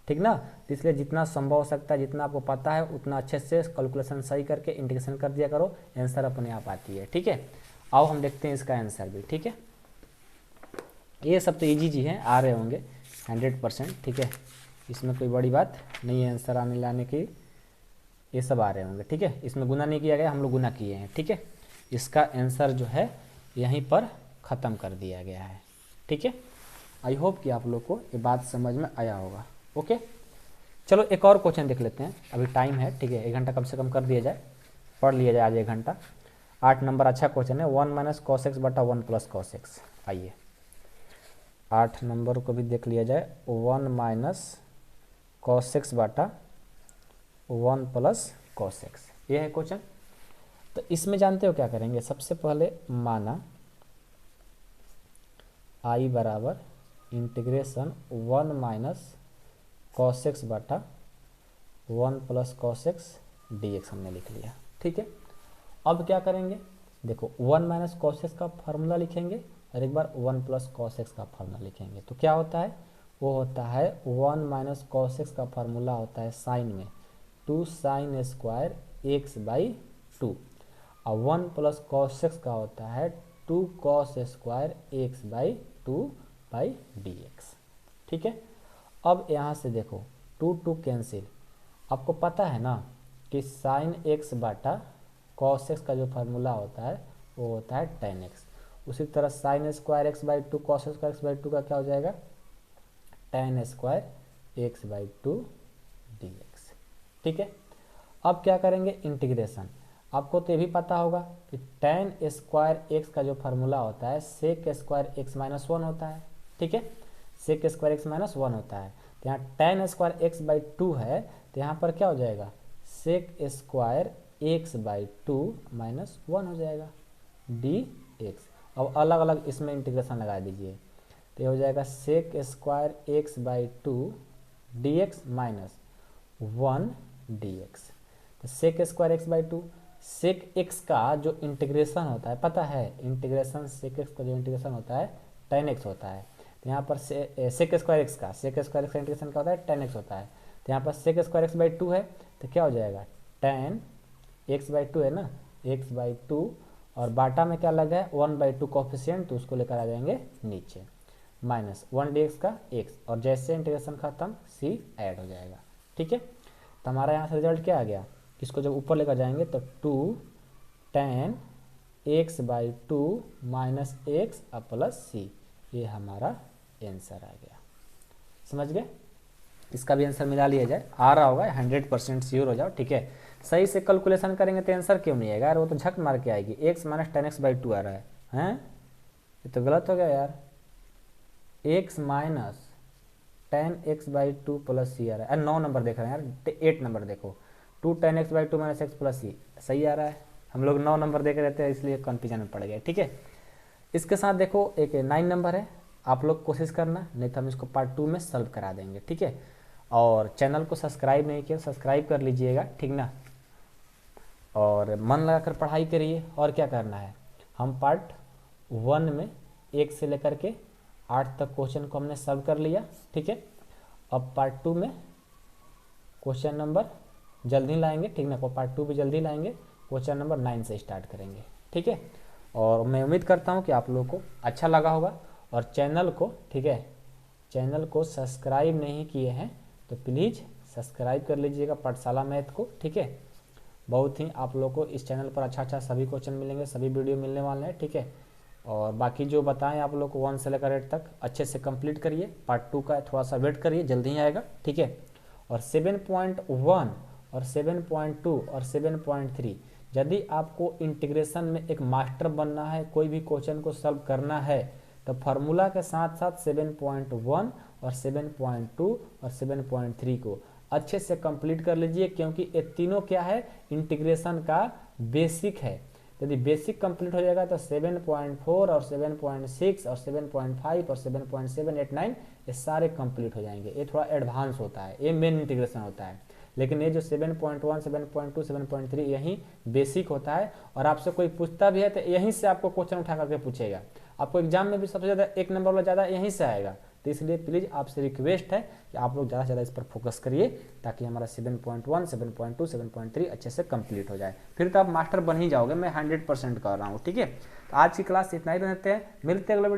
ठीक ना। तो इसलिए जितना संभव हो सकता है, जितना आपको पता है उतना अच्छे से कैलकुलेशन सही करके इंटीग्रेशन कर दिया करो, आंसर अपने आप आती है, ठीक है। आओ हम देखते हैं इसका आंसर भी, ठीक है। ये सब तो ईजी जी हैं, आ रहे होंगे 100%, ठीक है, इसमें कोई बड़ी बात नहीं है आंसर आने लाने की, ये सब आ रहे होंगे, ठीक है। इसमें गुना नहीं किया गया, हम लोग गुना किए हैं, ठीक है। इसका आंसर जो है यहीं पर ख़त्म कर दिया गया है, ठीक है। आई होप कि आप लोग को ये बात समझ में आया होगा, ओके। चलो एक और क्वेश्चन देख लेते हैं, अभी टाइम है, ठीक है, 1 घंटा कम से कम कर दिया जाए, पढ़ लिया जाए आज 1 घंटा। 8 नंबर अच्छा क्वेश्चन है, 1 माइनस कॉस एक्स बटा 1 प्लस कॉस एक्स। आइए 8 नंबर को भी देख लिया जाए, 1 माइनस कॉस एक्स बटा 1 प्लस कॉस एक्स, ये है क्वेश्चन। तो इसमें जानते हो क्या करेंगे, सबसे पहले माना आई बराबर इंटीग्रेशन 1 माइनस कॉस एक्स बटा 1 प्लस कॉस एक्स dx हमने लिख लिया, ठीक है। अब क्या करेंगे, देखो 1 माइनस कॉस एक्स का फार्मूला लिखेंगे और एक बार 1 प्लस कॉस एक्स का फार्मूला लिखेंगे, तो क्या होता है, वो होता है 1 माइनस कॉस एक्स का फार्मूला होता है साइन में 2 साइन स्क्वायर एक्स बाई 2 और 1 प्लस कॉस एक्स का होता है 2 cos square x by 2 by dx, ठीक है। अब यहाँ से देखो 2 कैंसिल, आपको पता है ना कि साइन एक्स बाटा कॉस एक्स का जो फार्मूला होता है वो होता है tan x। उसी तरह sine square x by 2 cos square x by 2 का क्या हो जाएगा tan square x by 2 dx, ठीक है। अब क्या करेंगे इंटीग्रेशन, आपको तो ये भी पता होगा कि tan स्क्वायर एक्स का जो फार्मूला होता है sec square x minus one होता है, ठीक है, sec square x minus one होता है। तो यहाँ tan square x by two है, तो यहाँ पर क्या हो जाएगा, sec square x by two minus one हो जाएगा डी एक्स। अब अलग अलग इसमें इंटीग्रेशन लगा दीजिए, तो ये हो जाएगा sec square x by two D X minus one D X. तो sec square x by two, sec X का जो इंटीग्रेशन होता है पता है, इंटीग्रेशन सेक एक्स का जो इंटीग्रेशन होता है tan एक्स होता है। तो यहाँ पर सेक स्क्वायर एक्स का इंटीग्रेशन क्या होता है, tan एक्स होता है। तो यहाँ पर sec square x by two है, तो क्या हो जाएगा, tan एक्स बाई टू है ना, एक्स बाई टू, और बाटा में क्या लगा है, वन बाई टू कोफिशिएंट, तो उसको लेकर आ जाएंगे नीचे, माइनस वन डी एक्स का एक्स, और जैसे इंटीग्रेशन खत्म सी ऐड हो जाएगा, ठीक है। तो हमारा यहाँ से रिजल्ट क्या आ गया, इसको जब ऊपर लेकर जाएंगे तो two tan X by two minus X plus C, ये हमारा आंसर आ गया। समझ गए, इसका भी आंसर मिला लिया जाए, आ रहा होगा 100% श्योर हो जाओ, ठीक है। सही से कैलकुलेशन करेंगे तो आंसर क्यों नहीं आएगा यार, वो तो झक मार के आएगी, X minus tan X by two आ रहा है, हैं, ये तो गलत हो गया यार, X minus tan X by two plus C आ रहा है, 9 नंबर देख रहे हैं यार, 8 नंबर देखो, 2 tan X by two minus X plus C सही आ रहा है, हम लोग 9 नंबर देख रहते हैं इसलिए कन्फ्यूजन में पड़ गए, ठीक है। इसके साथ देखो एक 9 नंबर है, आप लोग कोशिश करना, नहीं तो हम इसको पार्ट 2 में सॉल्व करा देंगे, ठीक है। और चैनल को सब्सक्राइब नहीं किया, सब्सक्राइब कर लीजिएगा, ठीक ना, और मन लगाकर पढ़ाई करिए। और क्या करना है, हम पार्ट 1 में 1 से लेकर के 8 तक क्वेश्चन को हमने सॉल्व कर लिया, ठीक है। अब पार्ट 2 में क्वेश्चन नंबर जल्दी लाएंगे, ठीक ना, पार्ट 2 भी जल्दी लाएंगे, क्वेश्चन नंबर 9 से स्टार्ट करेंगे, ठीक है। और मैं उम्मीद करता हूँ कि आप लोगों को अच्छा लगा होगा, और चैनल को, ठीक है, चैनल को सब्सक्राइब नहीं किए हैं तो प्लीज़ सब्सक्राइब कर लीजिएगा पाठशाला मैथ को, ठीक है। बहुत ही आप लोगों को इस चैनल पर अच्छा सभी क्वेश्चन मिलेंगे, सभी वीडियो मिलने वाले हैं, ठीक है। और बाकी जो बताएं आप लोग को 1 से लेकर 8 तक अच्छे से कंप्लीट करिए, पार्ट 2 का थोड़ा सा वेट करिए, जल्दी ही आएगा, ठीक है। और 7.1 और 7.2 और 7.3, यदि आपको इंटीग्रेशन में एक मास्टर बनना है, कोई भी क्वेश्चन को सॉल्व करना है, तो फार्मूला के साथ साथ 7.1 और 7.2 और 7.3 को अच्छे से कंप्लीट कर लीजिए, क्योंकि ये तीनों क्या है, इंटीग्रेशन का बेसिक है। यदि बेसिक कंप्लीट हो जाएगा तो 7.4 और 7.6 और 7.5 और 7.7, 8, 9 ये सारे कंप्लीट हो जाएंगे। ये थोड़ा एडवांस होता है, ये मेन इंटीग्रेशन होता है, लेकिन ये जो 7.1, 7.2, 7.3 यही बेसिक होता है। और आपसे कोई पूछता भी है तो यहीं से आपको क्वेश्चन उठा करके पूछेगा, आपको एग्जाम में भी सबसे ज़्यादा 1 नंबर वाला ज़्यादा यहीं से आएगा। तो इसलिए प्लीज़ आपसे रिक्वेस्ट है कि आप लोग ज़्यादा से ज़्यादा इस पर फोकस करिए, ताकि हमारा 7.1, 7.2, 7.3 अच्छे से कंप्लीट हो जाए, फिर तो आप मास्टर बन ही जाओगे, मैं 100% कर रहा हूँ, ठीक है। तो आज की क्लास इतना ही रहते हैं, मिलते हैं अगले वीडियो।